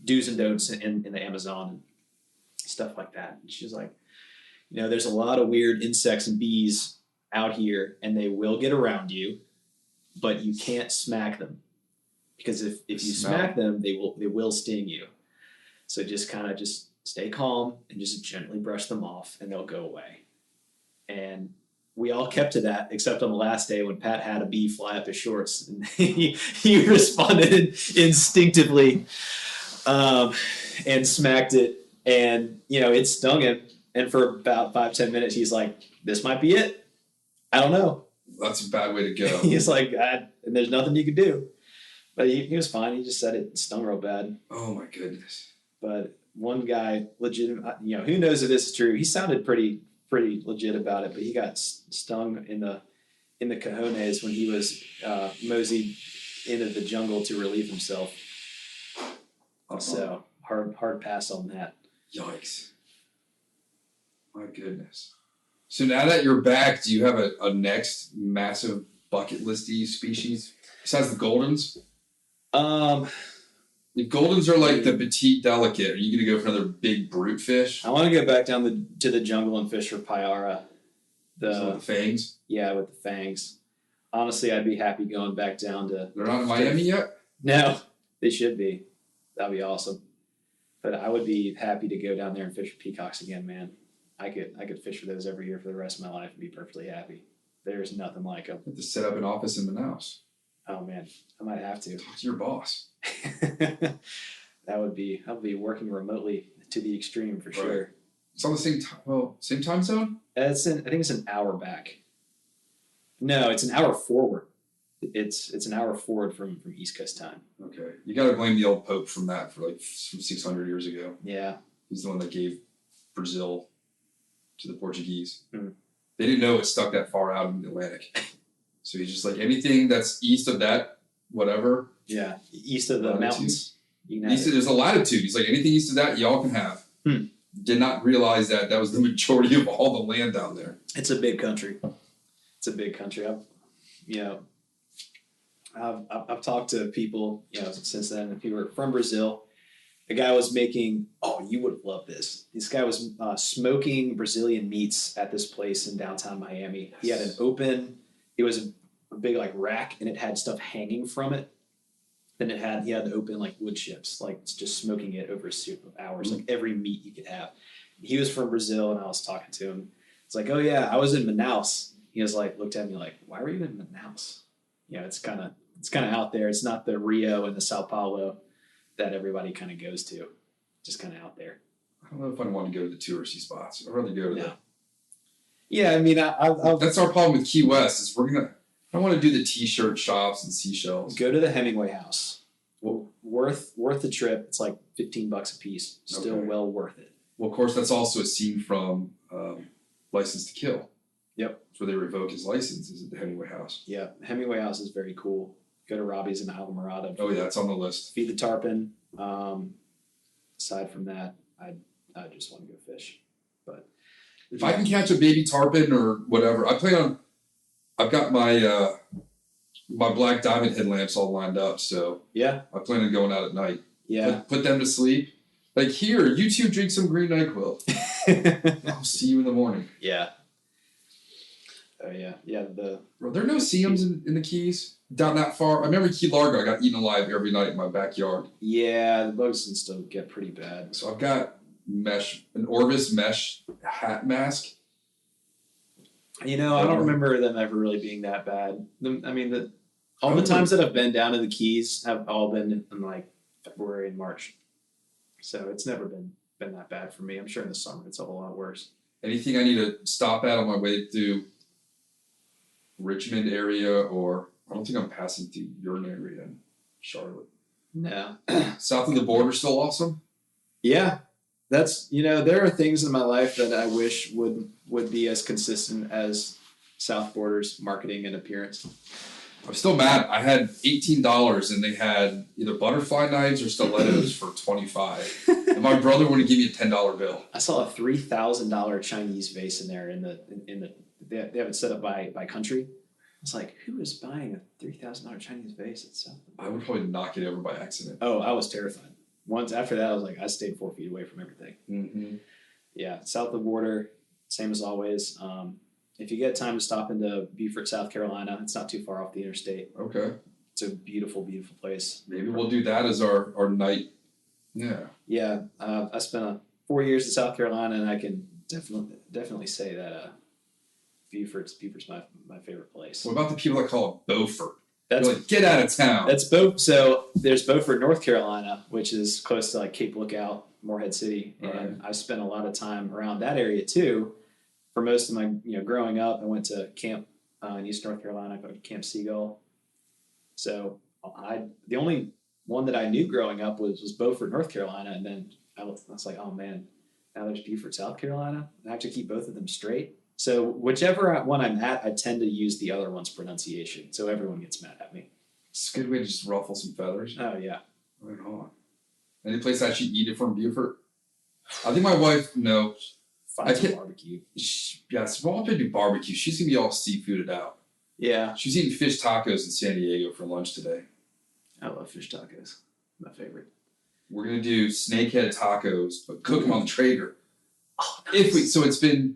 do's and don'ts in the Amazon and stuff like that. And she was like, there's a lot of weird insects and bees out here, and they will get around you, but you can't smack them, because if you smack them, they will sting you. So just kind of stay calm and just gently brush them off, and they'll go away. And we all kept to that, except on the last day when Pat had a bee fly up his shorts, and he responded instinctively and smacked it, and it stung him. And for about 5-10 minutes, he's like, "This might be it. I don't know." That's a bad way to go. He's like, and there's nothing you could do. But he was fine. He just said it stung real bad. Oh my goodness. But one guy, legit, who knows if this is true? He sounded pretty legit about it, but he got stung in the cojones when he was moseyed into the jungle to relieve himself. So hard pass on that. Yikes. My goodness. So now that you're back, do you have a next massive bucket listy species besides the Goldens? The Goldens are like the petite delicate. Are you going to go for another big brute fish? I want to go back down to the jungle and fish for Payara. The fangs? Yeah, with the fangs. Honestly, I'd be happy going back down to... They're not in Miami yet? No. They should be. That'd be awesome. But I would be happy to go down there and fish for peacocks again, man. I could fish for those every year for the rest of my life and be perfectly happy. There's nothing like them. You have to set up an office in Manaus. Oh man, I might have to. Talk to your boss. That would be working remotely to the extreme for sure. It's on the same time. Well, same time zone. I think it's an hour back. No, it's an hour forward. It's an hour forward from East Coast time. Okay, you got to blame the old Pope from that from 600 years ago. Yeah, he's the one that gave Brazil to the Portuguese. Mm. They didn't know it stuck that far out in the Atlantic, so he's just like anything that's east of that, whatever. Yeah, east of the mountains. There's a latitude. He's like anything east of that, y'all can have. Did not realize that was the majority of all the land down there. It's a big country. It's a big country. I've talked to people, since then, and people are from Brazil. The guy was making, you would have loved this. This guy was smoking Brazilian meats at this place in downtown Miami. Yes. He had it was a big rack, and it had stuff hanging from it. Then he had the open wood chips, just smoking it over a series of hours, every meat you could have. He was from Brazil, and I was talking to him. It's like, oh yeah, I was in Manaus. He was looked at me why were you in Manaus? It's kind of out there. It's not the Rio and the Sao Paulo that everybody kind of goes to. Just kind of out there. I don't know if I want to go to the touristy spots. I'd rather go to the. Yeah, I mean, that's our problem with Key West is I want to do the T-shirt shops and seashells. Go to the Hemingway House. Worth the trip. It's $15 a piece. Still well worth it. Well, of course, that's also a scene from License to Kill. Yep. That's where they revoke his license is at the Hemingway House. Yeah, Hemingway House is very cool. Go to Robbie's in Alvarado. Oh yeah, it's on the list. Feed the tarpon. Aside from that, I just want to go fish. But if I can catch a baby tarpon or whatever, I've got my my black diamond headlamps all lined up, so yeah, I plan on going out at night. Yeah, put them to sleep. Here, you two drink some green NyQuil. I'll see you in the morning. Yeah. Oh yeah. Bro, there are no Seams in the Keys down that far. I remember Key Largo. I got eaten alive every night in my backyard. Yeah, the bugs can still get pretty bad. So I've got an Orvis mesh hat mask. I don't remember them ever really being that bad. All the times that I've been down to the Keys have all been in February and March. So it's never been that bad for me. I'm sure in the summer it's a whole lot worse. Anything I need to stop at on my way through Richmond area, or I don't think I'm passing through your area in Charlotte. No. South of the border still awesome? Yeah. That's, there are things in my life that I wish would be as consistent as South Border's marketing and appearance. I'm still mad. I had $18 and they had either butterfly knives or stilettos for $25. And my brother wanted to give me a $10 bill. I saw a $3,000 Chinese vase in there they have it set up by country. It's who is buying a $3,000 Chinese vase at South? I would probably knock it over by accident. Oh, I was terrified. Once after that, I was I stayed 4 feet away from everything. Mm-hmm. Yeah, south of the border, same as always. If you get time to stop into Beaufort, South Carolina, it's not too far off the interstate. Okay. It's a beautiful, beautiful place. Maybe we'll do that as our night. Yeah. Yeah, I spent 4 years in South Carolina, and I can definitely say that Beaufort's my favorite place. What about the people that call it Beaufort? That's get out of town. That's So there's Beaufort, North Carolina, which is close to Cape Lookout, Morehead City, and I spent a lot of time around that area too. For most of my growing up, I went to camp in East North Carolina. I went to Camp Seagull. So the only one that I knew growing up was Beaufort, North Carolina, and then I was oh man, now there's Beaufort, South Carolina. I have to keep both of them straight. So whichever one I'm at, I tend to use the other one's pronunciation, so everyone gets mad at me. It's a good way to just ruffle some feathers. Oh, yeah. Right on. Any place I should eat it from Beaufort? I think my wife, no. Find some barbecue. Yes, we'll have to do barbecue. She's going to be all seafooded out. Yeah. She's eating fish tacos in San Diego for lunch today. I love fish tacos. My favorite. We're going to do snakehead tacos, but cook them on the Traeger. Oh, nice. So it's been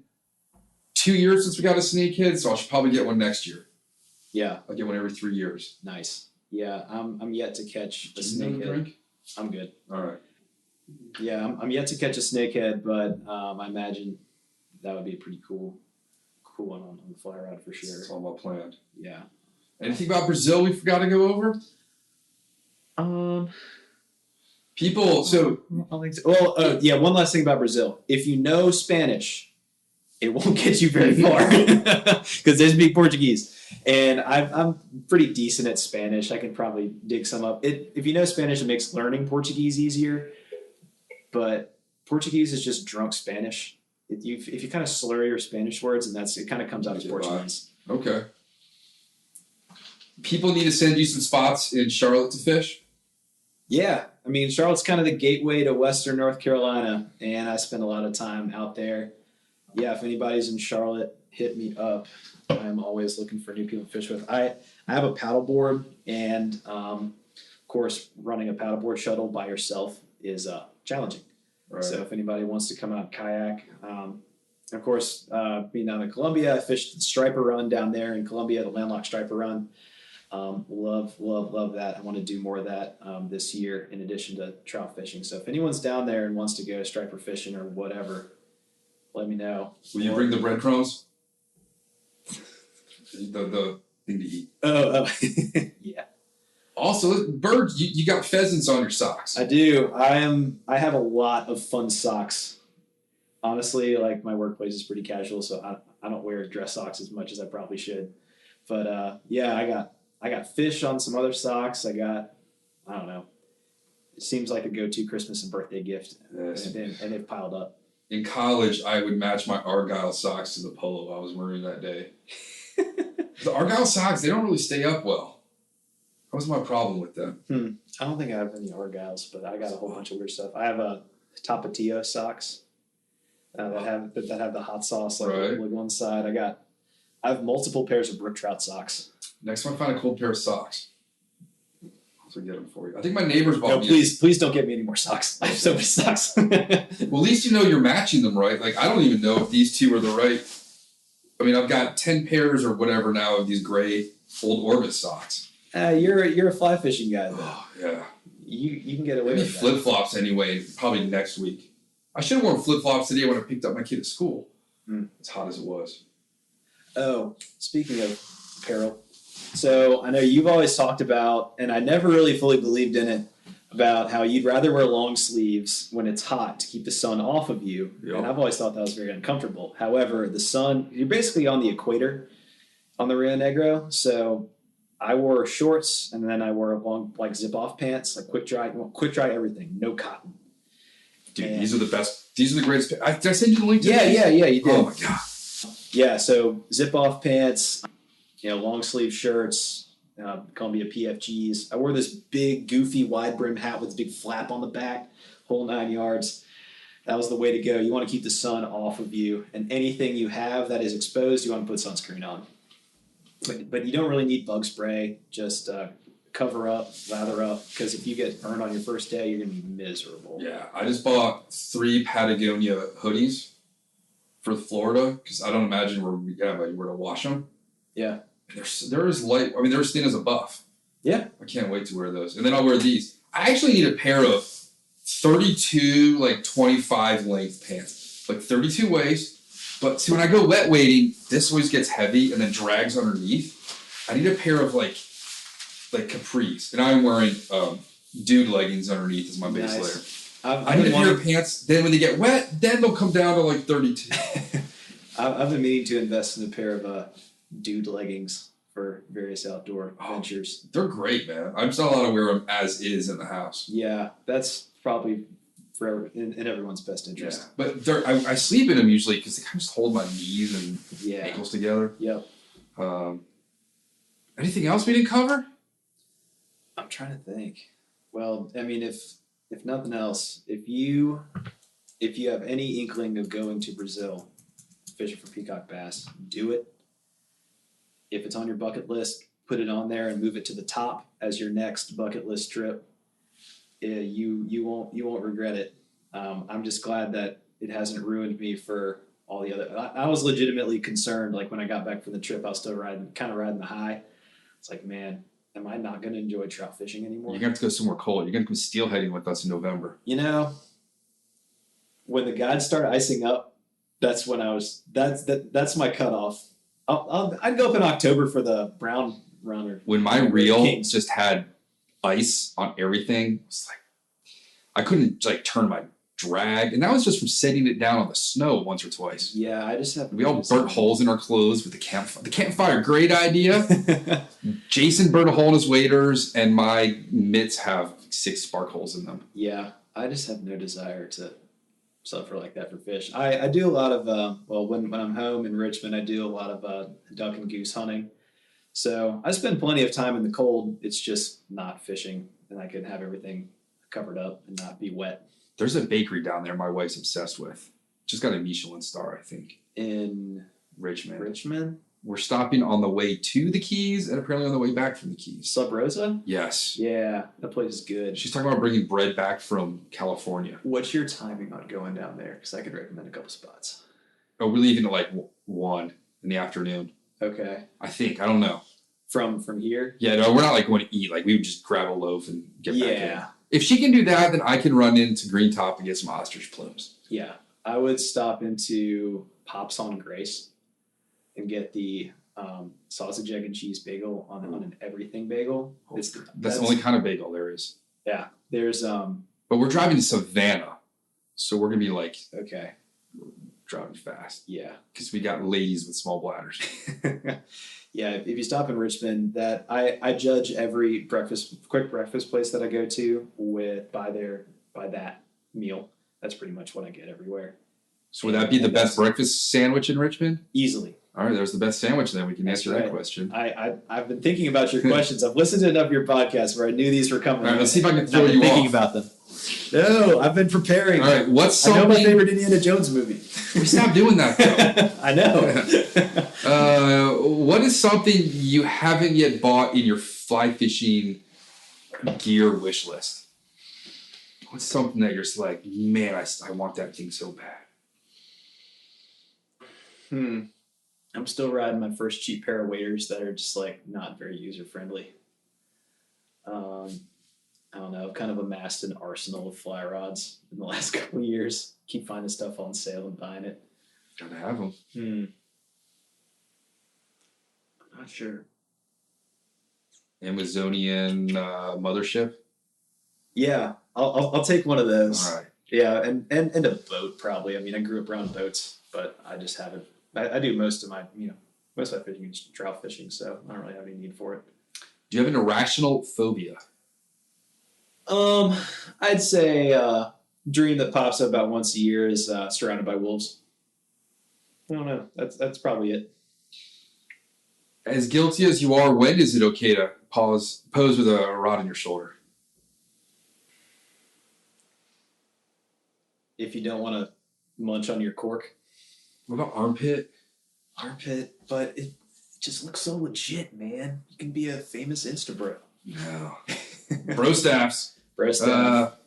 2 years since we got a snakehead, so I should probably get one next year. Yeah. I'll get one every 3 years. Nice. Yeah, I'm yet to catch a Another snakehead. drink? I'm good. All right. Yeah, I'm yet to catch a snakehead, but I imagine that would be a pretty cool one on the fly rod for sure. It's all well planned. Yeah. Anything about Brazil we forgot to go over? People, so I don't think so. Well, yeah. One last thing about Brazil: if you know Spanish, it won't get you very far because they speak Portuguese, and I'm pretty decent at Spanish. I can probably dig some up. If you know Spanish, it makes learning Portuguese easier. But Portuguese is just drunk Spanish. If you kind of slur your Spanish words, and it kind of comes out as Portuguese. Okay. People need to send you some spots in Charlotte to fish. Yeah, I mean Charlotte's kind of the gateway to Western North Carolina, and I spend a lot of time out there. Yeah, if anybody's in Charlotte, hit me up. I'm always looking for new people to fish with. I have a paddleboard, and of course, running a paddleboard shuttle by yourself is challenging. Right. So if anybody wants to come out and kayak, of course, being down in Columbia, I fished the Striper Run down there in Columbia, the landlocked Striper Run. Love that. I want to do more of that this year in addition to trout fishing. So if anyone's down there and wants to go striper fishing or whatever, let me know. Will you bring the breadcrumbs? the thing to eat. Oh, yeah. Also, birds, you got pheasants on your socks. I do. I have a lot of fun socks. Honestly, like my workplace is pretty casual, so I don't wear dress socks as much as I probably should. But yeah, I got fish on some other socks. I don't know. It seems like a go-to Christmas and birthday gift, Yes. and they've piled up. In college, I would match my Argyle socks to the polo I was wearing that day. The Argyle socks, they don't really stay up well. That was my problem with them. I don't think I have any Argyles, but I got a whole bunch of weird stuff. I have Tapatio socks that have the hot sauce like one side. I have multiple pairs of brook trout socks. Next time I find a cool pair of socks, I'll get them for you. I think my neighbors bought me. Please don't get me any more socks. I have so many socks. Well, at least you know you're matching them right. Like, I don't even know if these two are the right. I mean, I've got 10 pairs or whatever now of these gray Old Orbit socks. You're a fly fishing guy, though. Oh, yeah. You can get away with that. Flip-flops anyway, probably next week. I should have worn flip-flops today when I picked up my kid at school. As hot as it was. Oh, speaking of apparel. So I know you've always talked about, and I never really fully believed in it, about how you'd rather wear long sleeves when it's hot to keep the sun off of you. Yep. And I've always thought that was very uncomfortable. However, the sun, you're basically on the equator on the Rio Negro. So I wore shorts and then I wore long, like zip-off pants, like quick dry everything, no cotton. Dude, these are the best. These are the greatest. Did I send you the link to Yeah, you did. Oh, my God. Yeah, so zip-off pants, long sleeve shirts, Columbia PFGs. I wore this big, goofy, wide brim hat with a big flap on the back, whole 9 yards. That was the way to go. You want to keep the sun off of you, and anything you have that is exposed, you want to put sunscreen on. But you don't really need bug spray. Just cover up, lather up, because if you get burned on your first day, you're going to be miserable. Yeah, I just bought 3 Patagonia hoodies for Florida because I don't imagine where to wash them. Yeah. They're as light. I mean, they're as thin as a buff. Yeah. I can't wait to wear those. And then I'll wear these. I actually need a pair of 32, 25 length pants. 32 waist. But see, when I go wet wading, this always gets heavy and then drags underneath. I need a pair of capris. And I'm wearing dude leggings underneath as my base layer. I need a pair of pants. Then when they get wet, then they'll come down to 32. I've been meaning to invest in a pair of dude leggings for various outdoor ventures. They're great, man. I'm just not allowed to wear them as is in the house. Yeah, that's probably in everyone's best interest. Yeah. But I sleep in them usually because they kind of just hold my knees and ankles together. Yep. Anything else we didn't cover? I'm trying to think. Well, I mean, if nothing else, if you have any inkling of going to Brazil, fishing for peacock bass, do it. If it's on your bucket list, put it on there and move it to the top as your next bucket list trip. You won't regret it. I'm just glad that it hasn't ruined me for all the other. I was legitimately concerned. Like when I got back from the trip, I was still riding the high. It's like, man, am I not going to enjoy trout fishing anymore? You're going to have to go somewhere cold. You're going to come steelheading with us in November. You know, when the guides start icing up, that's when that's my cutoff. I'd go up in October for the brown runner. When my reel just had ice on everything, it's like I couldn't like turn my drag, and that was just from setting it down on the snow once or twice. Yeah, I just have. We all burnt holes in our clothes with the campfire. The campfire, great idea. Jason burnt a hole in his waders, and my mitts have 6 spark holes in them. Yeah, I just have no desire to suffer like that for fish. I do a lot of when I'm home in Richmond, I do a lot of duck and goose hunting. So I spend plenty of time in the cold. It's just not fishing, and I can have everything covered up and not be wet. There's a bakery down there my wife's obsessed with. Just got a Michelin star, I think. In Richmond? We're stopping on the way to the Keys and apparently on the way back from the Keys. Sub Rosa? Yes. Yeah, that place is good. She's talking about bringing bread back from California. What's your timing on going down there? Because I could recommend a couple spots. Oh, we're leaving at like 1 in the afternoon. Okay. I think. I don't know. From here? Yeah, no, we're not like going to eat. Like we would just grab a loaf and get back in. Yeah. If she can do that, then I can run into Green Top and get some ostrich plumes. Yeah. I would stop into Pops on Grace and get the sausage, egg, and cheese bagel on an everything bagel. That's the only kind of bagel there is. Yeah. There's But we're driving to Savannah, so we're gonna be like driving fast. Yeah. Because we got ladies with small bladders. Yeah, if you stop in Richmond, that I judge every quick breakfast place that I go to by that meal. That's pretty much what I get everywhere. So would that be the best breakfast sandwich in Richmond? Easily. All right, there's the best sandwich then. We can answer that question. I've been thinking about your questions. I've listened to enough of your podcasts where I knew these were coming. All right, let's see if I can throw you off. Thinking about them. No, I've been preparing. All right, what's something? I know my favorite Indiana Jones movie. We stopped doing that though. I know. What is something you haven't yet bought in your fly fishing gear wish list? What's something that you're just like, man, I want that thing so bad? I'm still riding my first cheap pair of waders that are just like not very user friendly. I don't know. I've kind of amassed an arsenal of fly rods in the last couple of years. Keep finding stuff on sale and buying it. Gotta have them. I'm not sure. Amazonian mothership. Yeah, I'll take one of those. All right. Yeah, and a boat probably. I mean, I grew up around boats, but I just haven't. I do most of my fishing is trout fishing, so I don't really have any need for it. Do you have an irrational phobia? I'd say dream that pops up about once a year is surrounded by wolves. I don't know. That's probably it. As guilty as you are, when is it okay to pose with a rod on your shoulder? If you don't want to munch on your cork. What about armpit? Armpit, but it just looks so legit, man. You can be a famous Instabro. No. Bro staffs. Bro staff.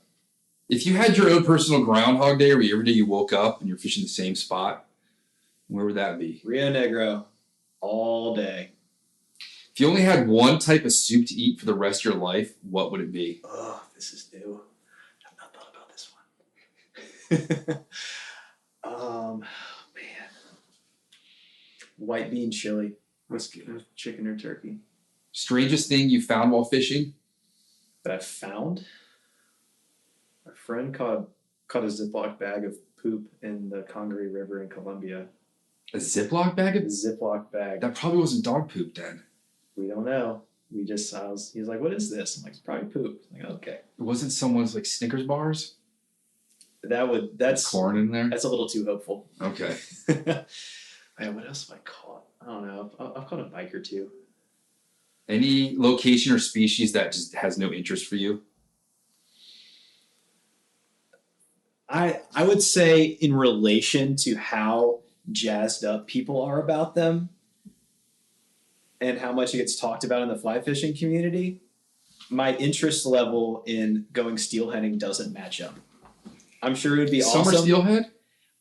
If you had your own personal Groundhog Day, where every day you woke up and you're fishing the same spot, where would that be? Rio Negro. All day. If you only had one type of soup to eat for the rest of your life, what would it be? Oh, this is new. I've not thought about this one. Man. White bean chili. That's good. Chicken or turkey. Strangest thing you found while fishing? That I found? My friend caught a Ziploc bag of poop in the Congaree River in Colombia. A Ziploc bag? Ziploc bag. That probably wasn't dog poop then. We don't know. He was like, what is this? I'm like, it's probably poop. I'm like, okay. It wasn't someone's like Snickers bars? That's corn in there? That's a little too hopeful. Okay. Man, what else have I caught? I don't know. I've caught a bike or two. Any location or species that just has no interest for you? I would say in relation to how jazzed up people are about them and how much it gets talked about in the fly fishing community, my interest level in going steelheading doesn't match up. I'm sure it would be awesome. Summer steelhead?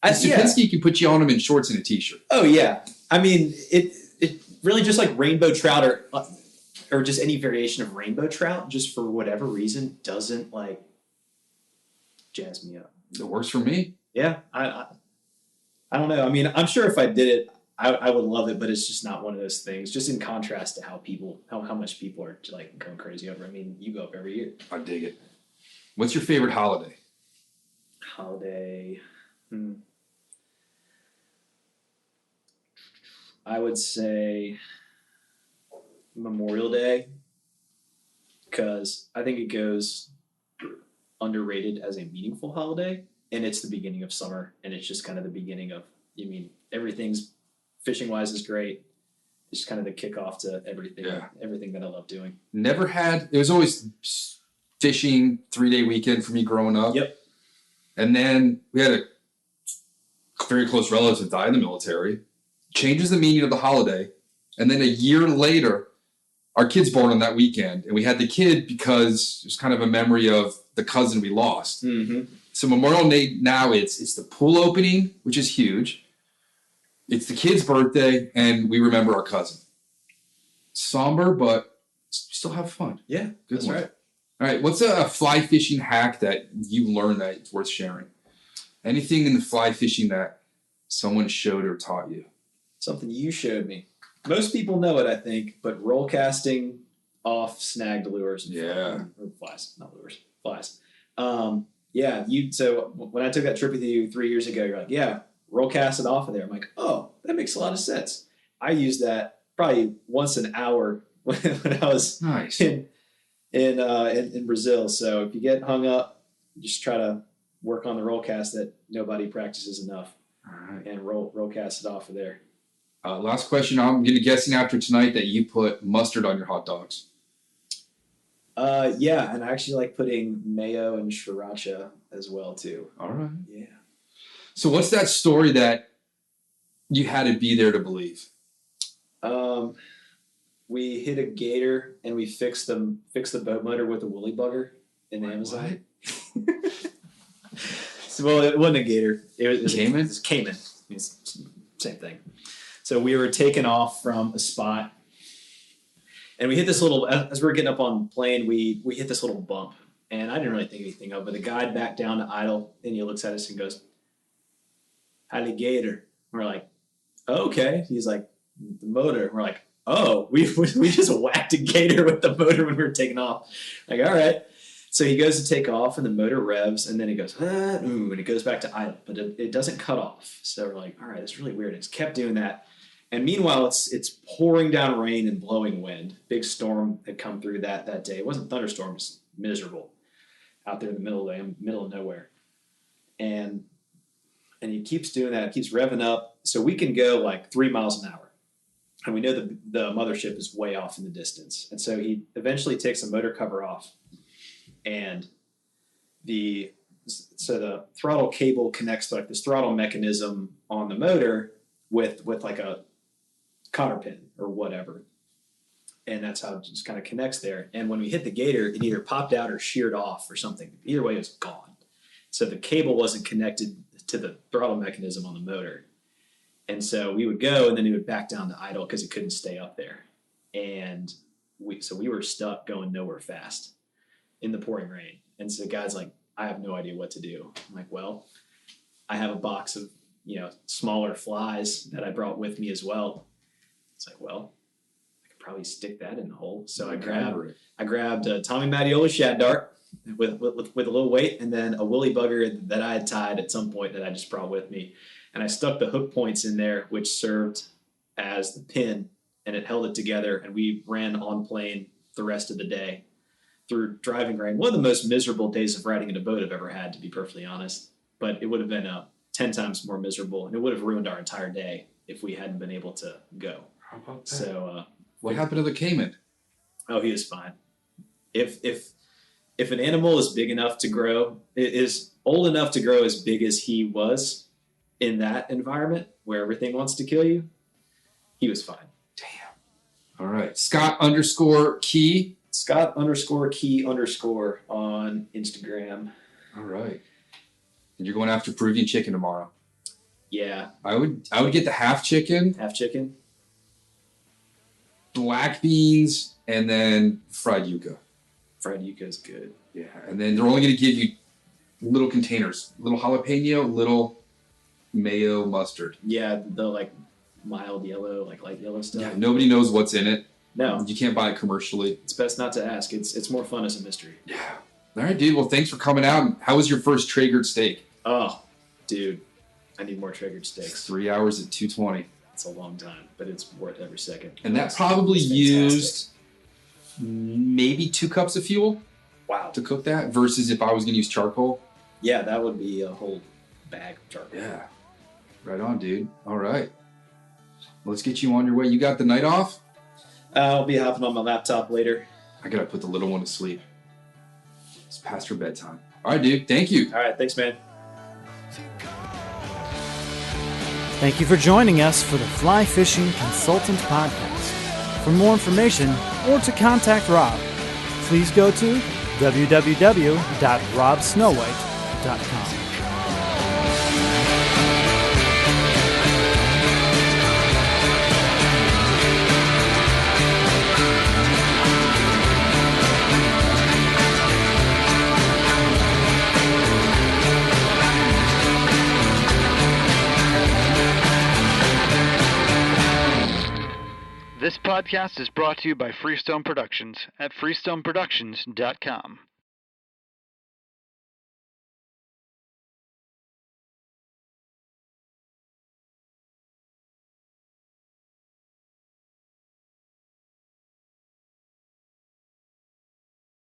Stupinski can put you on them in shorts and a t-shirt. Oh, yeah. I mean, it really just like rainbow trout are or just any variation of rainbow trout, just for whatever reason, doesn't like jazz me up. It works for me. Yeah, I don't know. I mean, I'm sure if I did it, I would love it, but it's just not one of those things. Just in contrast to how much people are like going crazy over. I mean, you go up every year. I dig it. What's your favorite holiday? Holiday. I would say Memorial Day, because I think it goes underrated as a meaningful holiday, and it's the beginning of summer, and it's just kind of the beginning of, everything's fishing wise is great. It's just kind of the kickoff to everything that I love doing. It was always fishing 3-day weekend for me growing up. Yep. And then we had a very close relative die in the military. Changes the meaning of the holiday. And then a year later, our kid's born on that weekend. And we had the kid because it was kind of a memory of the cousin we lost. Mm-hmm. So Memorial Day now, it's the pool opening, which is huge. It's the kid's birthday, and we remember our cousin. Somber, but still have fun. Yeah, good that's one. right. All right, what's a fly fishing hack that you learned that it's worth sharing? Anything in the fly fishing that someone showed or taught you? Something you showed me. Most people know it, I think, but roll casting off snagged lures. Or flies, not lures, flies. So when I took that trip with you 3 years ago, you're like, yeah, roll cast it off of there. I'm like, oh, that makes a lot of sense. I used that probably once an hour when I was nice. in Brazil. So if you get hung up, just try to work on the roll cast that nobody practices enough. All right. And roll cast it off of there. Last question. I'm going to guessing after tonight that you put mustard on your hot dogs. Yeah, and I actually like putting mayo and sriracha as well too. All right. Yeah. So what's that story that you had to be there to believe? We hit a gator and we fixed the boat motor with a woolly bugger in the Amazon. Well, it wasn't a gator. It was Cayman? It was Cayman. It's same thing. So we were taking off from a spot, and we hit this little. As we were getting up on the plane, we hit this little bump, and I didn't really think anything of it. But the guide backed down to idle, and he looks at us and goes, "Alligator." We're like, oh, "Okay." He's like, "The motor." We're like, "Oh, we just whacked a gator with the motor when we were taking off." Like, all right. So he goes to take off, and the motor revs, and then it goes, and it goes back to idle, but it doesn't cut off. So we're like, all right, it's really weird. It's kept doing that. And meanwhile, it's pouring down rain and blowing wind. Big storm had come through that day. It wasn't thunderstorm, it was miserable out there in the middle of nowhere. And he keeps doing that. It keeps revving up. So we can go like 3 miles an hour. And we know the mothership is way off in the distance. And so he eventually takes the motor cover off. And the throttle cable connects to like this throttle mechanism on the motor with like a cotter pin or whatever. And that's how it just kind of connects there. And when we hit the gator, it either popped out or sheared off or something. Either way, it was gone. So the cable wasn't connected to the throttle mechanism on the motor. And so we would go, and then it would back down to idle because it couldn't stay up there. And we were stuck going nowhere fast in the pouring rain. And so the guy's like, I have no idea what to do. I'm like, well, I have a box of, smaller flies that I brought with me as well. It's like, well, I could probably stick that in the hole. So I grabbed a Tommy Mattiola shad dart with a little weight, and then a woolly bugger that I had tied at some point that I just brought with me. And I stuck the hook points in there, which served as the pin, and it held it together. And we ran on plane the rest of the day through driving rain. One of the most miserable days of riding in a boat I've ever had, to be perfectly honest. But it would have been 10 times more miserable, and it would have ruined our entire day if we hadn't been able to go. How about that? So, what happened to the caiman? Oh, he was fine. If an animal is big enough to grow, is old enough to grow as big as he was in that environment where everything wants to kill you, he was fine. Damn. All right. Scott_Key. Scott_Key_ on Instagram. All right. And you're going after Peruvian chicken tomorrow. Yeah. I would get the half chicken. Half chicken? black beans, and then fried yuca. Fried yuca is good. Yeah, and then they're only going to give you little containers, little jalapeno, little mayo, mustard. Yeah, the like mild yellow, like light yellow stuff. Yeah, nobody knows what's in it. No, You can't buy it commercially. it's best not to ask. It's more fun as a mystery. Yeah. All right, dude. Well, thanks for coming out. How was your first Traegered steak? Oh, dude, I need more Traegered steaks. 3 hours at 220. It's a long time, but it's worth every second. And that probably It's used maybe 2 cups of fuel wow. to cook that versus if I was going to use charcoal. Yeah, that would be a whole bag of charcoal. Yeah. Right on, dude. All right. Let's get you on your way. You got the night off? I'll be hopping on my laptop later. I got to put the little one to sleep. It's past her bedtime. All right, dude. Thank you. All right, thanks, man. Thank you for joining us for the Fly Fishing Consultant Podcast. For more information or to contact Rob, please go to www.robsnowhite.com. This podcast is brought to you by Freestone Productions at freestoneproductions.com.